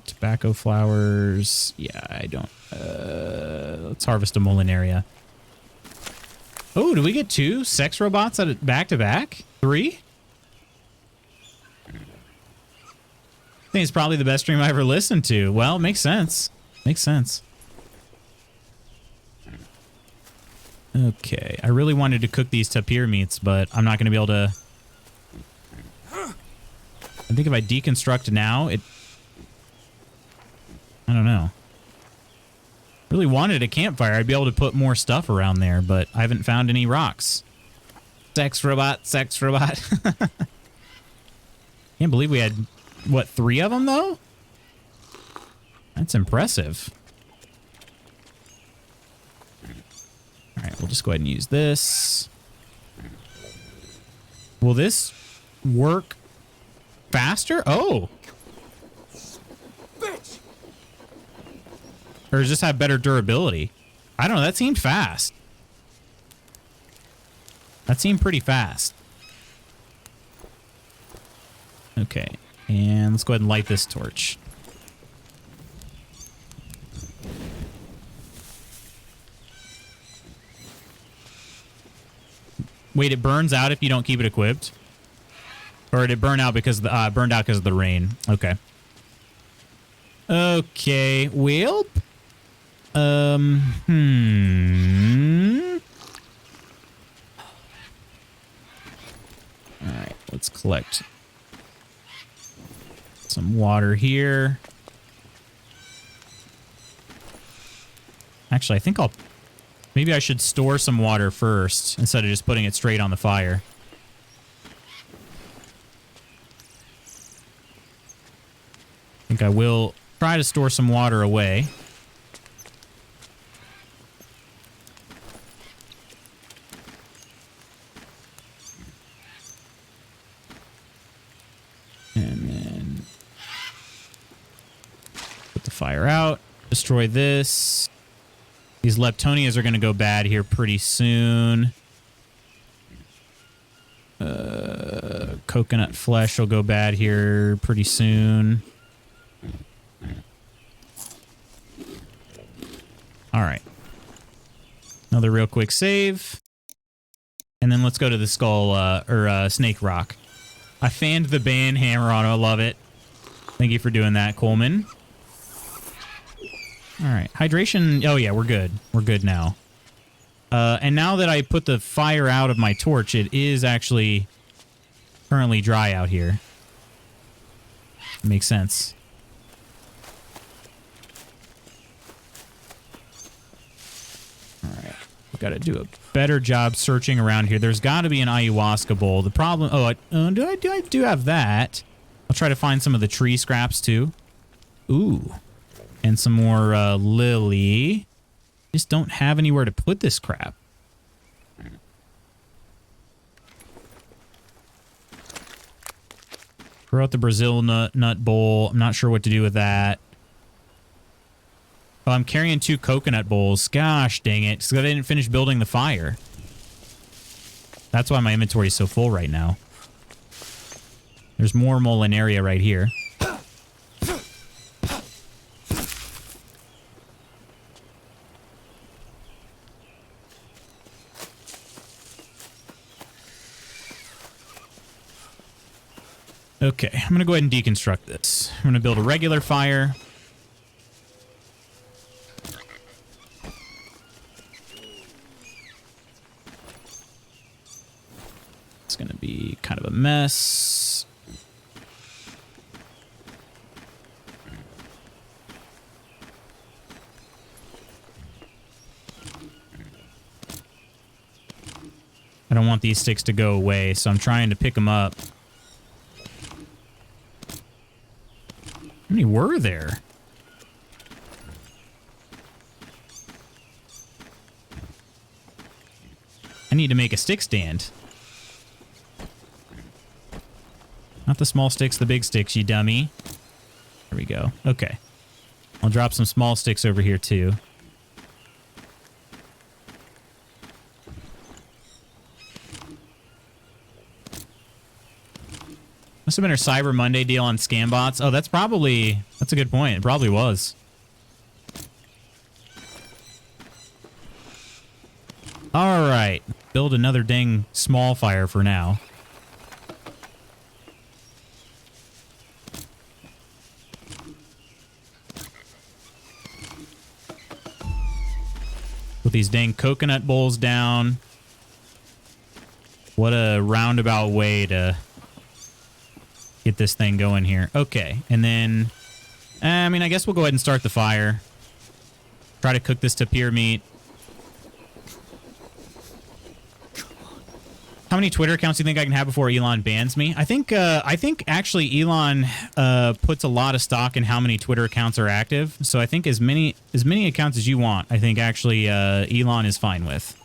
Tobacco flowers. Yeah, I don't... let's harvest a Molinaria. Oh, did we get 2 sex robots at back to back? 3? I think it's probably the best stream I ever listened to. Well, makes sense. Makes sense. Okay, I really wanted to cook these tapir meats, but I'm not going to be able to... I think if I deconstruct now, it... I don't know. Really wanted a campfire. I'd be able to put more stuff around there, but I haven't found any rocks. Sex robot, sex robot. Can't believe we had, what, 3 of them, though? That's impressive. All right, we'll just go ahead and use this. Will this work faster? Oh. Or does this have better durability? I don't know. That seemed fast. That seemed pretty fast. Okay. And let's go ahead and light this torch. Wait, it burns out if you don't keep it equipped? Or did it burn out because of the, burned out because of the rain? Okay. Okay. Well... All right, let's collect some water here. Actually, I think maybe I should store some water first instead of just putting it straight on the fire. I think I will try to store some water away. And then put the fire out. Destroy this. These leptonias are going to go bad here pretty soon. Coconut flesh will go bad here pretty soon. All right. Another real quick save. And then let's go to the skull, snake rock. I fanned the band hammer on. I love it. Thank you for doing that, Coleman. All right. Hydration. Oh, yeah, we're good. We're good now. And now that I put the fire out of my torch, it is actually currently dry out here. Makes sense. All right. We've got to do a better job searching around here. There's got to be an ayahuasca bowl. The problem... Oh, I do have that. I'll try to find some of the tree scraps, too. Ooh. And some more lily. Just don't have anywhere to put this crap. Throw out the Brazil nut bowl. I'm not sure what to do with that. Oh, I'm carrying 2 coconut bowls. Gosh dang it. Because I didn't finish building the fire. That's why my inventory is so full right now. There's more Molinaria right here. Okay, I'm going to go ahead and deconstruct this. I'm going to build a regular fire. It's going to be kind of a mess. I don't want these sticks to go away, so I'm trying to pick them up. How many were there? I need to make a stick stand. Not the small sticks, the big sticks, you dummy. There we go. Okay. I'll drop some small sticks over here too. Must have been her Cyber Monday deal on scam bots. Oh, that's a good point. It probably was. All right. Build another dang small fire for now. Put these dang coconut bowls down. What a roundabout way to get this thing going here. Okay, and then, I mean, I guess we'll go ahead and start the fire. Try to cook this tapir meat. How many Twitter accounts do you think I can have before Elon bans me? I think actually Elon puts a lot of stock in how many Twitter accounts are active. So I think as many accounts as you want, I think actually Elon is fine with.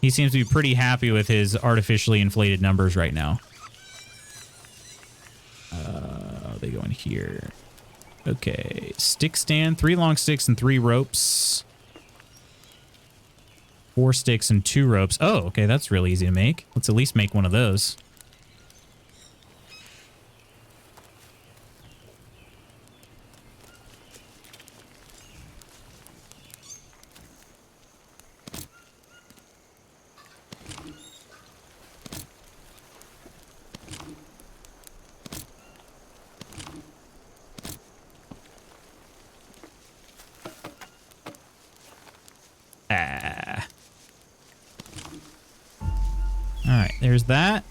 He seems to be pretty happy with his artificially inflated numbers right now. They go in here. Okay, stick stand, 3 long sticks and 3 ropes. 4 sticks and 2 ropes. Oh, okay, that's really easy to make. Let's at least make one of those. Alright, there's that.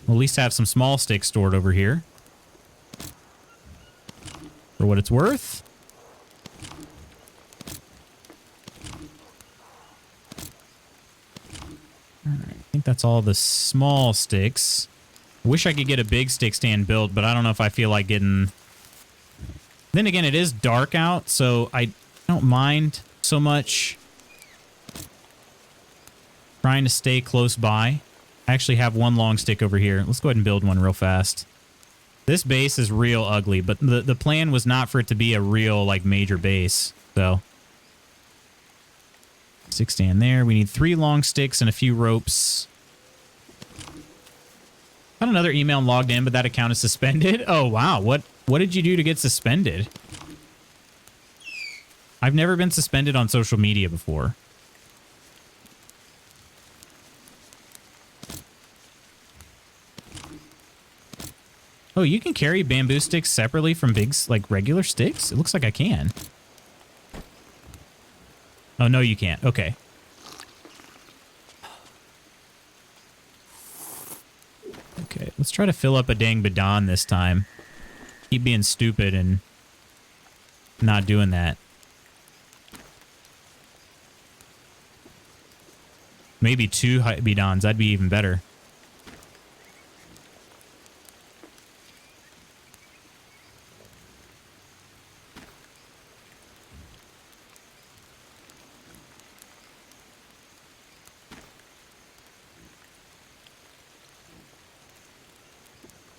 We'll at least have some small sticks stored over here. For what it's worth. Alright, I think that's all the small sticks. Wish I could get a big stick stand built, but I don't know if I feel like getting... Then again, it is dark out, so I don't mind so much trying to stay close by. I actually have 1 long stick over here. Let's go ahead and build one real fast. This base is real ugly, but the plan was not for it to be a real, like, major base. So, stick stand there. We need 3 long sticks and a few ropes. Got another email and logged in, but that account is suspended. Oh, wow. What did you do to get suspended? I've never been suspended on social media before. Oh, you can carry bamboo sticks separately from big, like, regular sticks? It looks like I can. Oh, no, you can't. Okay. Okay, let's try to fill up a dang bidon this time. Keep being stupid and not doing that. Maybe 2 bidons. That'd be even better.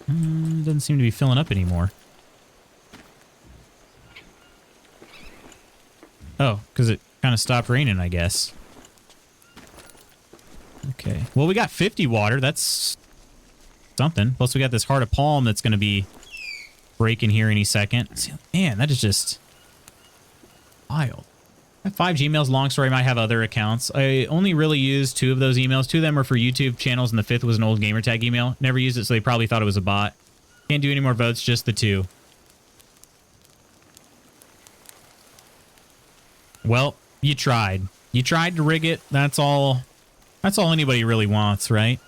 Doesn't seem to be filling up anymore. Oh, because it kind of stopped raining, I guess. Okay. Well, we got 50 water. That's something. Plus, we got this heart of palm that's going to be breaking here any second. Man, that is just wild. I have 5 Gmails. Long story, I might have other accounts. I only really used 2 of those emails. 2 of them are for YouTube channels, and the 5th was an old gamertag email. Never used it, so they probably thought it was a bot. Can't do any more votes, just the 2. Well, you tried. You tried to rig it. That's all anybody really wants, right?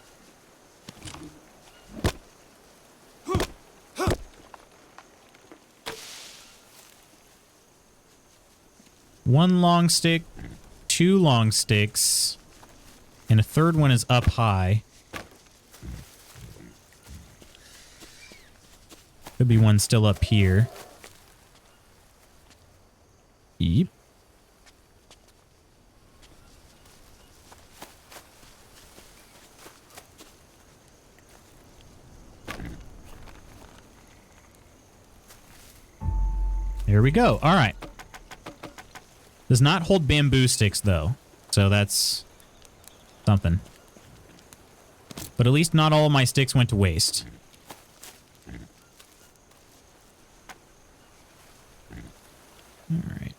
One long stick, 2 long sticks, and a 3rd one is up high. Could be one still up here. Yep. I There we go. All right. Does not hold bamboo sticks, though. So that's something. But at least not all of my sticks went to waste. All right.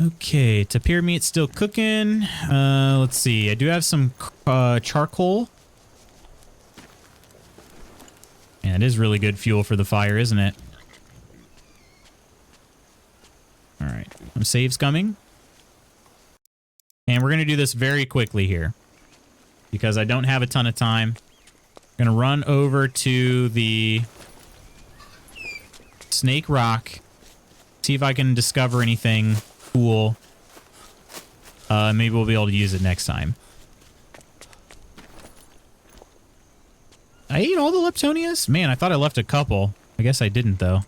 Okay, tapir meat's still cooking. Let's see. I do have some charcoal. And it is really good fuel for the fire, isn't it? All right. Some saves coming. And we're going to do this very quickly here. Because I don't have a ton of time. I'm going to run over to the Snake Rock. See if I can discover anything cool. Maybe we'll be able to use it next time. I ate all the Leptonias? Man, I thought I left a couple. I guess I didn't, though.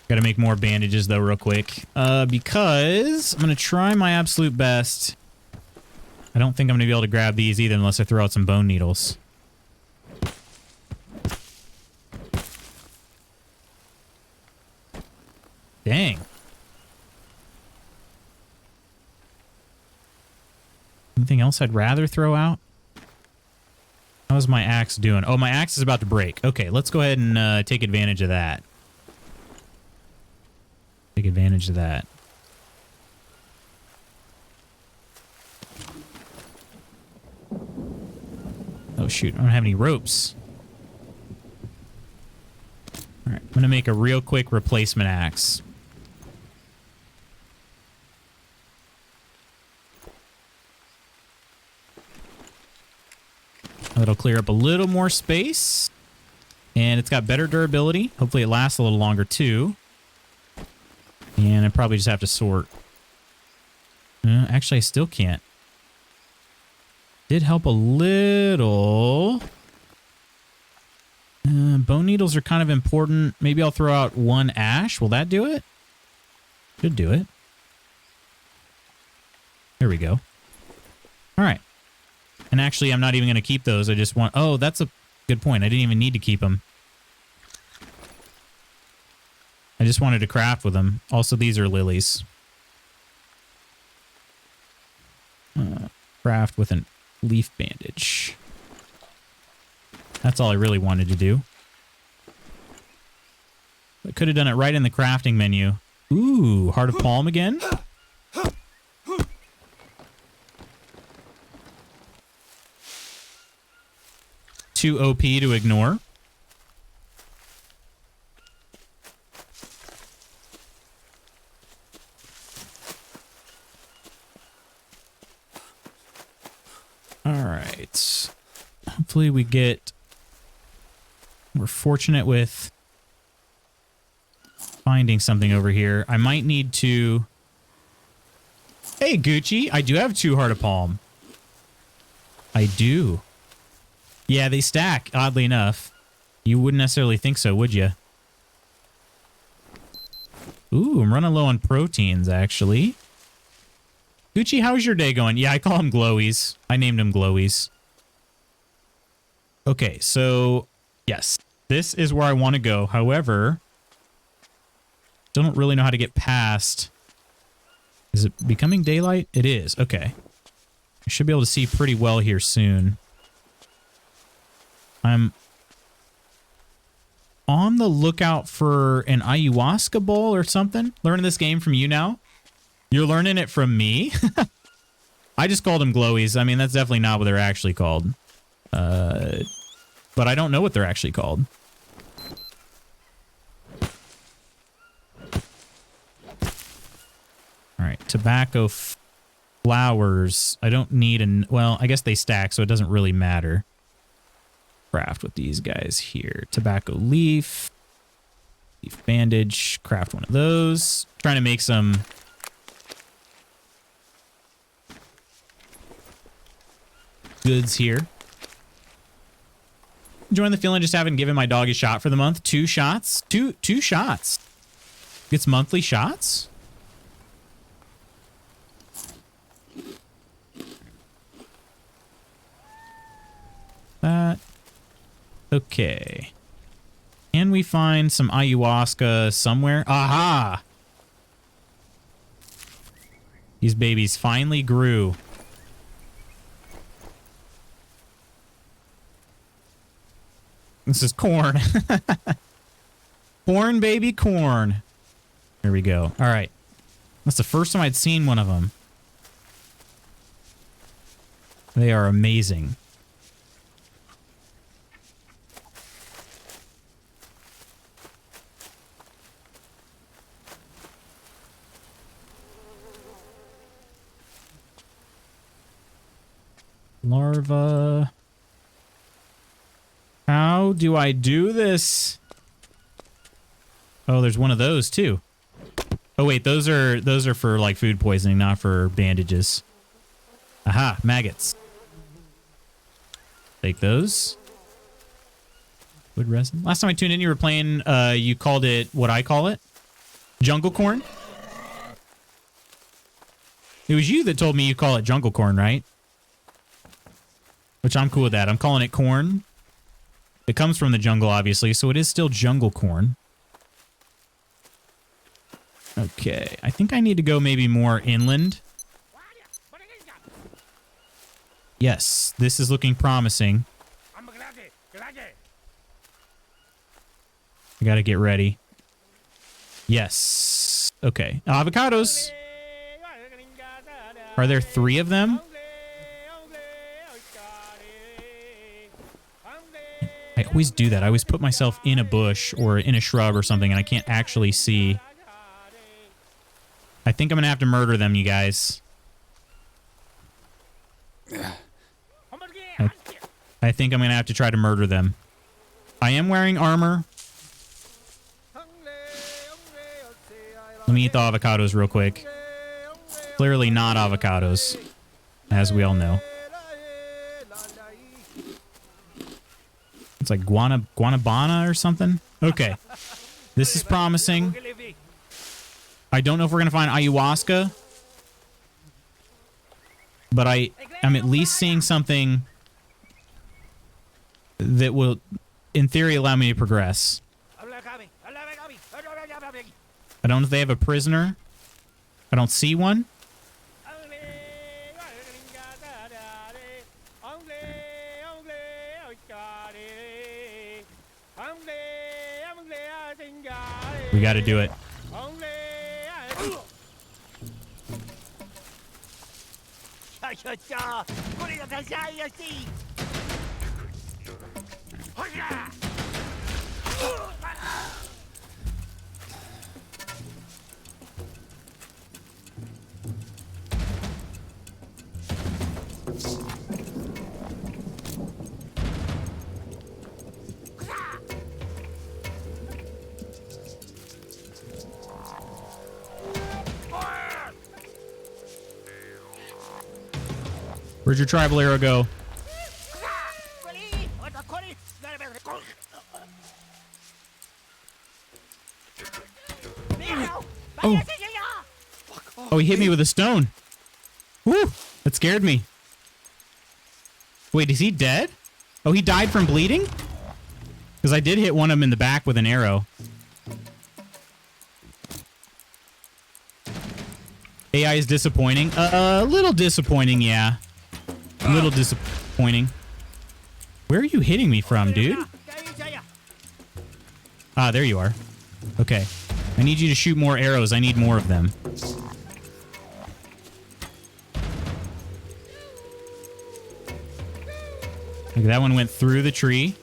Gotta make more bandages, though, real quick. Because I'm gonna try my absolute best. I don't think I'm gonna be able to grab these either unless I throw out some bone needles. Dang. Anything else I'd rather throw out? How's my axe doing? Oh, my axe is about to break. Okay, let's go ahead and take advantage of that. Take advantage of that. Oh, shoot. I don't have any ropes. All right. I'm going to make a real quick replacement axe. That'll clear up a little more space. And it's got better durability. Hopefully it lasts a little longer, too. And I probably just have to sort. Actually, I still can't. Did help a little. Bone needles are kind of important. Maybe I'll throw out one ash. Will that do it? Should do it. There we go. All right. And actually, I'm not even going to keep those. I just want... Oh, that's a good point. I didn't even need to keep them. I just wanted to craft with them. Also, these are lilies. Craft with a leaf bandage. That's all I really wanted to do. I could have done it right in the crafting menu. Ooh, Heart of Palm again? Too OP to ignore. Alright. Hopefully we get... We're fortunate with finding something over here. I might need to... Hey, Gucci. I do have 2 Heart of Palm. I do. Yeah, they stack, oddly enough. You wouldn't necessarily think so, would you? Ooh, I'm running low on proteins, actually. Gucci, how's your day going? Yeah, I call him Glowies. I named him Glowies. Okay, so, yes. This is where I want to go. However, don't really know how to get past. Is it becoming daylight? It is. Okay. I should be able to see pretty well here soon. I'm on the lookout for an ayahuasca bowl or something. Learning this game from you now. You're learning it from me? I just called them Glowies. I mean, that's definitely not what they're actually called. But I don't know what they're actually called. All right, tobacco flowers. I don't need well, I guess they stack, so it doesn't really matter. Craft with these guys here. Tobacco leaf. Leaf bandage. Craft one of those. Trying to make some... goods here. Enjoying the feeling just having given my dog a shot for the month. 2 shots. Two shots. Gets monthly shots? That. Okay. Can we find some ayahuasca somewhere? Aha! These babies finally grew. This is corn. Corn, baby, corn. There we go. All right. That's the first time I'd seen one of them. They are amazing. Larva. How do I do this? Oh, there's one of those too. Oh wait, those are for like food poisoning, not for bandages. Aha, maggots. Take those. Wood resin. Last time I tuned in, you were playing, you called it what I call it. Jungle corn. It was you that told me you call it jungle corn, right? Which I'm cool with that. I'm calling it corn. It comes from the jungle, obviously, so it is still jungle corn. Okay, I think I need to go maybe more inland. Yes, this is looking promising. I gotta get ready. Yes. Okay. Avocados. Are there 3 of them? I always do that. I always put myself in a bush or in a shrub or something and I can't actually see. I think I'm going to have to murder them, you guys. I think I'm going to have to try to murder them. I am wearing armor. Let me eat the avocados real quick. Clearly not avocados, as we all know. It's like guanabana or something. Okay. This is promising. I don't know if we're going to find ayahuasca. But I'm at least seeing something that will, in theory, allow me to progress. I don't know if they have a prisoner. I don't see one. We got to do it. Where'd your tribal arrow go? Oh. Oh, he hit me with a stone. Woo! That scared me. Wait, is he dead? Oh, he died from bleeding? Because I did hit one of them in the back with an arrow. AI is disappointing. A little disappointing, yeah. A little disappointing. Where are you hitting me from, dude? Ah, there you are. Okay. I need you to shoot more arrows. I need more of them. Okay, that one went through the tree.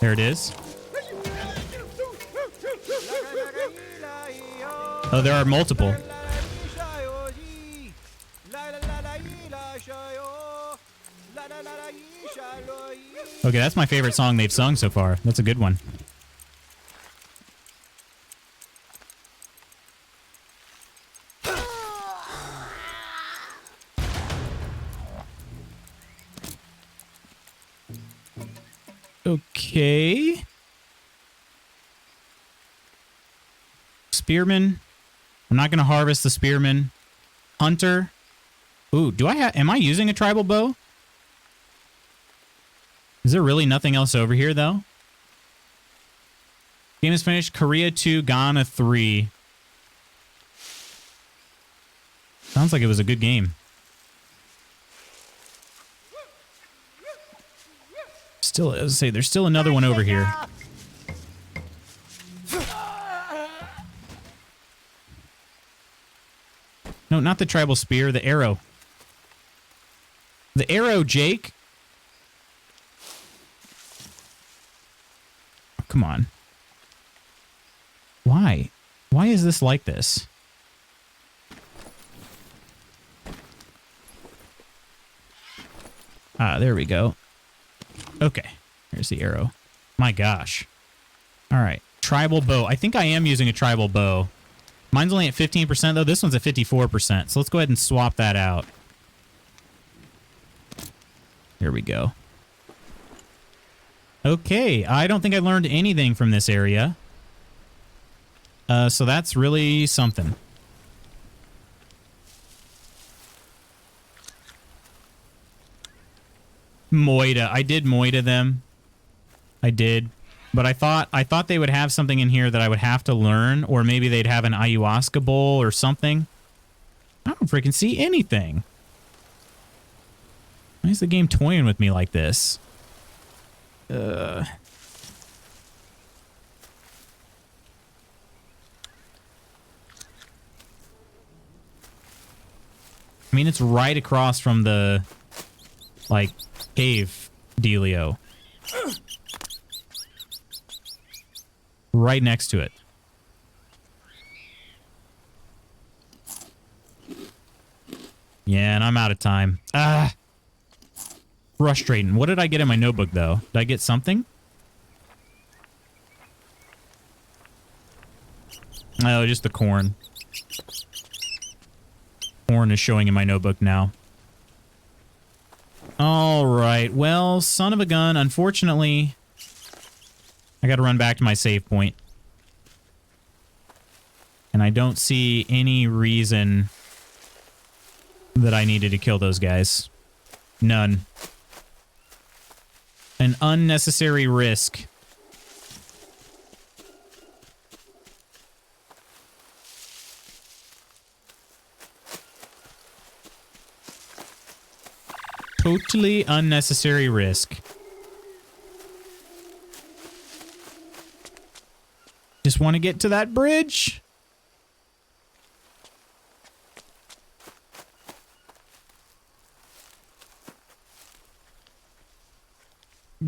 There it is. Oh, there are multiple. Okay, that's my favorite song they've sung so far. That's a good one. Okay. Spearman. I'm not going to harvest the spearman. Hunter. Ooh, am I using a tribal bow? Is there really nothing else over here, though? Game is finished. Korea 2, Ghana 3. Sounds like it was a good game. Still, as I say, there's still another one over here. No, not the tribal spear, the arrow. The arrow, Jake. Oh, come on. Why? Why is this like this? Ah, there we go. Okay. Here's the arrow. My gosh. All right. Tribal bow. I think I am using a tribal bow. Mine's only at 15%, though. This one's at 54%. So let's go ahead and swap that out. There we go. Okay. I don't think I learned anything from this area. So that's really something. Moida. I did Moida them. I did. But I thought they would have something in here that I would have to learn, or maybe they'd have an ayahuasca bowl or something. I don't freaking see anything. Why is the game toying with me like this? I mean, it's right across from the, like, cave dealio. Right next to it. Yeah, and I'm out of time. Ah! Frustrating. What did I get in my notebook, though? Did I get something? Oh, just the corn. Corn is showing in my notebook now. All right. Well, son of a gun. Unfortunately, I got to run back to my save point. And I don't see any reason that I needed to kill those guys. None. An unnecessary risk. Totally unnecessary risk. Just want to get to that bridge.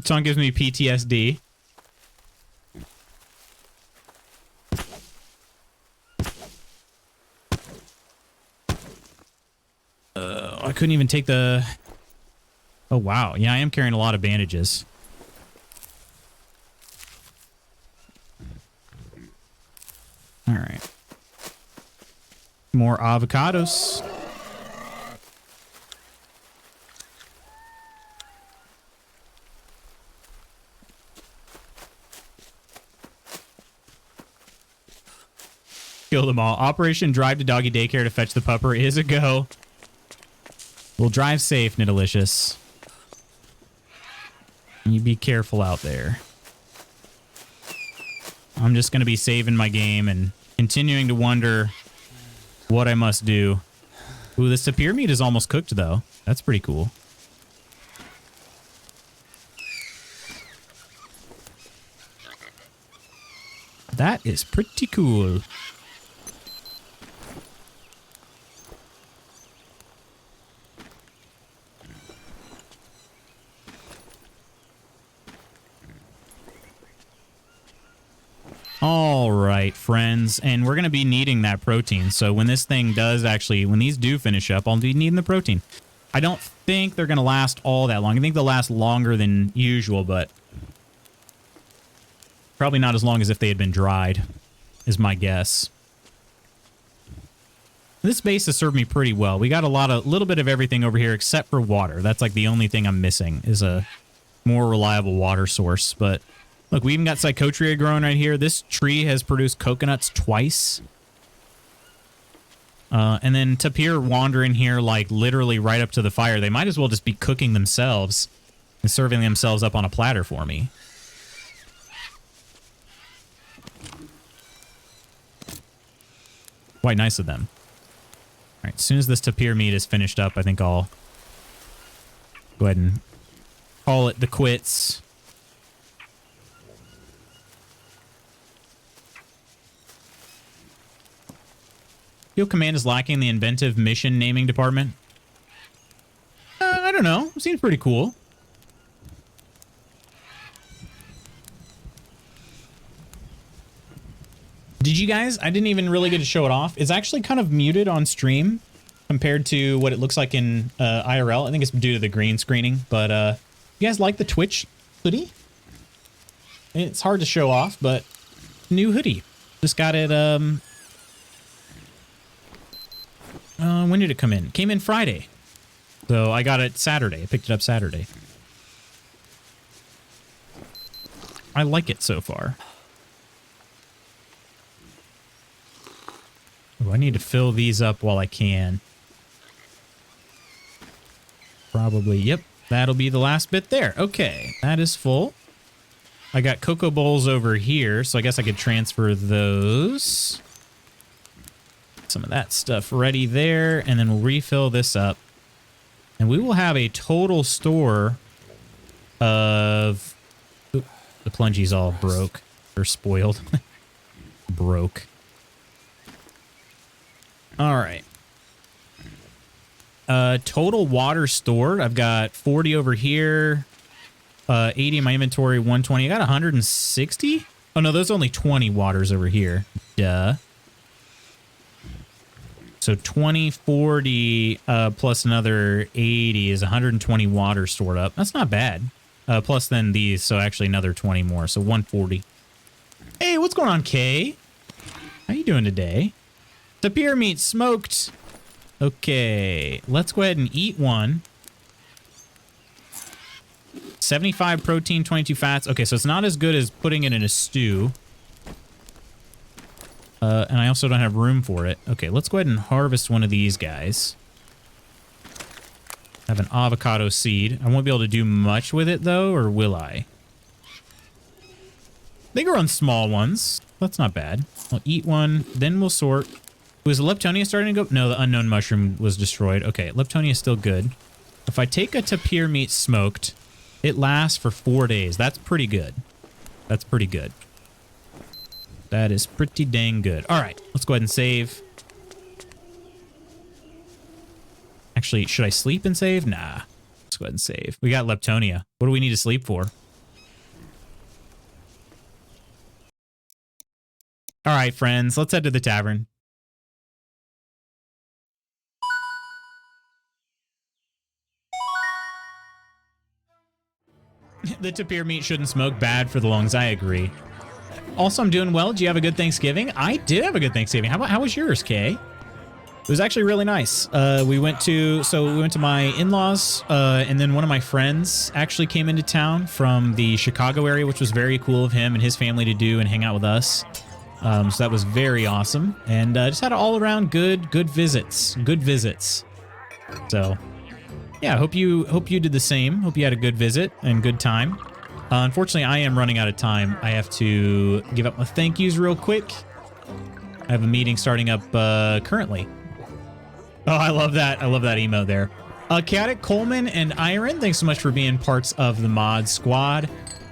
Song gives me PTSD. I couldn't even take the... Oh, wow. Yeah, I am carrying a lot of bandages. All right. More avocados. Kill them all. Operation Drive to Doggy Daycare to fetch the pupper is a go. We'll drive safe, Nidalicious. You be careful out there. I'm just going to be saving my game and continuing to wonder what I must do. Ooh, the sapir meat is almost cooked, though. That's pretty cool. That is pretty cool. All right, friends, and we're going to be needing that protein. So when this thing does actually, when these do finish up, I'll be needing the protein. I don't think they're going to last all that long. I think they'll last longer than usual, but probably not as long as if they had been dried, is my guess. This base has served me pretty well. We got a little bit of everything over here except for water. That's like the only thing I'm missing is a more reliable water source, but Look, we even got psychotria growing right here. This tree has produced coconuts twice. And then tapir wandering here, like literally right up to the fire. They might as well just be cooking themselves and serving themselves up on a platter for me. Quite nice of them. All right, as soon as this tapir meat is finished up, I think I'll go ahead and call it the quits. Field Command is lacking the inventive mission naming department. I don't know. It seems pretty cool. Did you guys? I didn't even really get to show it off. It's actually kind of muted on stream compared to what it looks like in IRL. I think it's due to the green screening. But you guys like the Twitch hoodie? It's hard to show off, but new hoodie. Just got it. When did it come in? It came in Friday. So I got it Saturday. I picked it up Saturday. I like it so far. Ooh, I need to fill these up while I can. Probably, yep. That'll be the last bit there. Okay, that is full. I got cocoa bowls over here, so I guess I could transfer those. Some of that stuff ready there, and then we'll refill this up. And we will have a total store of... Oop, the plungie's all broke. Or spoiled. Broke. All right. Total water stored. I've got 40 over here. 80 in my inventory, 120. I got 160? Oh, no, those are only 20 waters over here. Duh. So 20, 40, plus another 80 is 120 water stored up. That's not bad. Plus then these, so actually another 20 more, so 140. Hey, what's going on, Kay? How you doing today? Tapir meat smoked. Okay, let's go ahead and eat one. 75 protein, 22 fats. Okay, so it's not as good as putting it in a stew. And I also don't have room for it. Okay, let's go ahead and harvest one of these guys. I have an avocado seed. I won't be able to do much with it, though, or will I? They grow on small ones. That's not bad. I'll eat one, then we'll sort. Was Leptonia starting to go? No, the unknown mushroom was destroyed. Okay, Leptonia is still good. If I take a tapir meat smoked, it lasts for 4 days. That's pretty good. That's pretty good. That is pretty dang good. All right, let's go ahead and save. Actually, should I sleep and save? Nah. Let's go ahead and save. We got Leptonia. What do we need to sleep for? All right, friends, let's head to the tavern. The tapir meat shouldn't smoke. Bad for the lungs. I agree. Also, I'm doing well. Did you have a good Thanksgiving? I did have a good Thanksgiving. How was yours, Kay? It was actually really nice. We went to my in-laws, and then one of my friends actually came into town from the Chicago area, which was very cool of him and his family to do and hang out with us. So that was very awesome, and just had all around good visits. Good visits. So yeah, hope you did the same. Hope you had a good visit and good time. Unfortunately, I am running out of time. I have to give up my thank yous real quick. I have a meeting starting up currently. Oh, I love that. I love that emo there. Chaotic, Coleman, and Iron, thanks so much for being parts of the mod squad.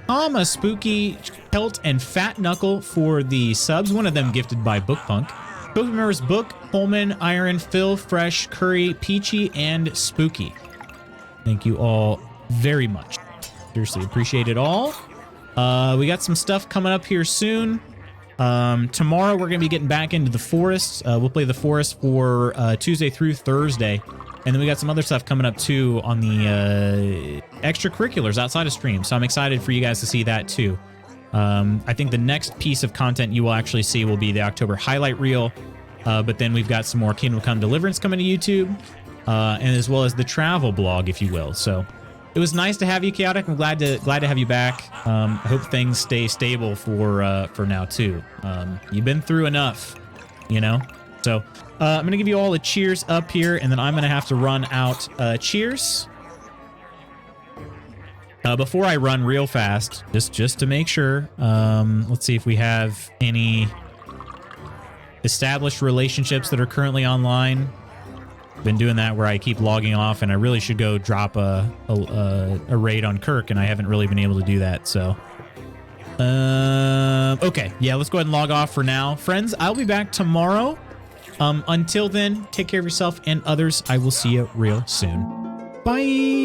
A Spooky, Pelt, and Fat Knuckle for the subs. One of them gifted by Bookpunk. Both members Book, Coleman, Iron, Phil, Fresh, Curry, Peachy, and Spooky. Thank you all very much. Seriously, appreciate it all. We got some stuff coming up here soon. Tomorrow we're going to be getting back into the forest. We'll play the forest for Tuesday through Thursday. And then we got some other stuff coming up too on the extracurriculars outside of stream. So I'm excited for you guys to see that too. I think the next piece of content you will actually see will be the October highlight reel. But then we've got some more Kingdom Come Deliverance coming to YouTube. And as well as the travel blog, if you will. So it was nice to have you, Chaotic. I'm glad to have you back. I hope things stay stable for now too. You've been through enough, you know. So I'm gonna give you all a cheers up here, and then I'm gonna have to run out. Cheers. Before I run real fast, just to make sure, let's see if we have any established relationships that are currently online. Been doing that where I keep logging off, and I really should go drop a raid on Kirk, and I haven't really been able to do that. So, okay, yeah, let's go ahead and log off for now, friends. I'll be back tomorrow. Until then, take care of yourself and others. I will see you real soon. Bye.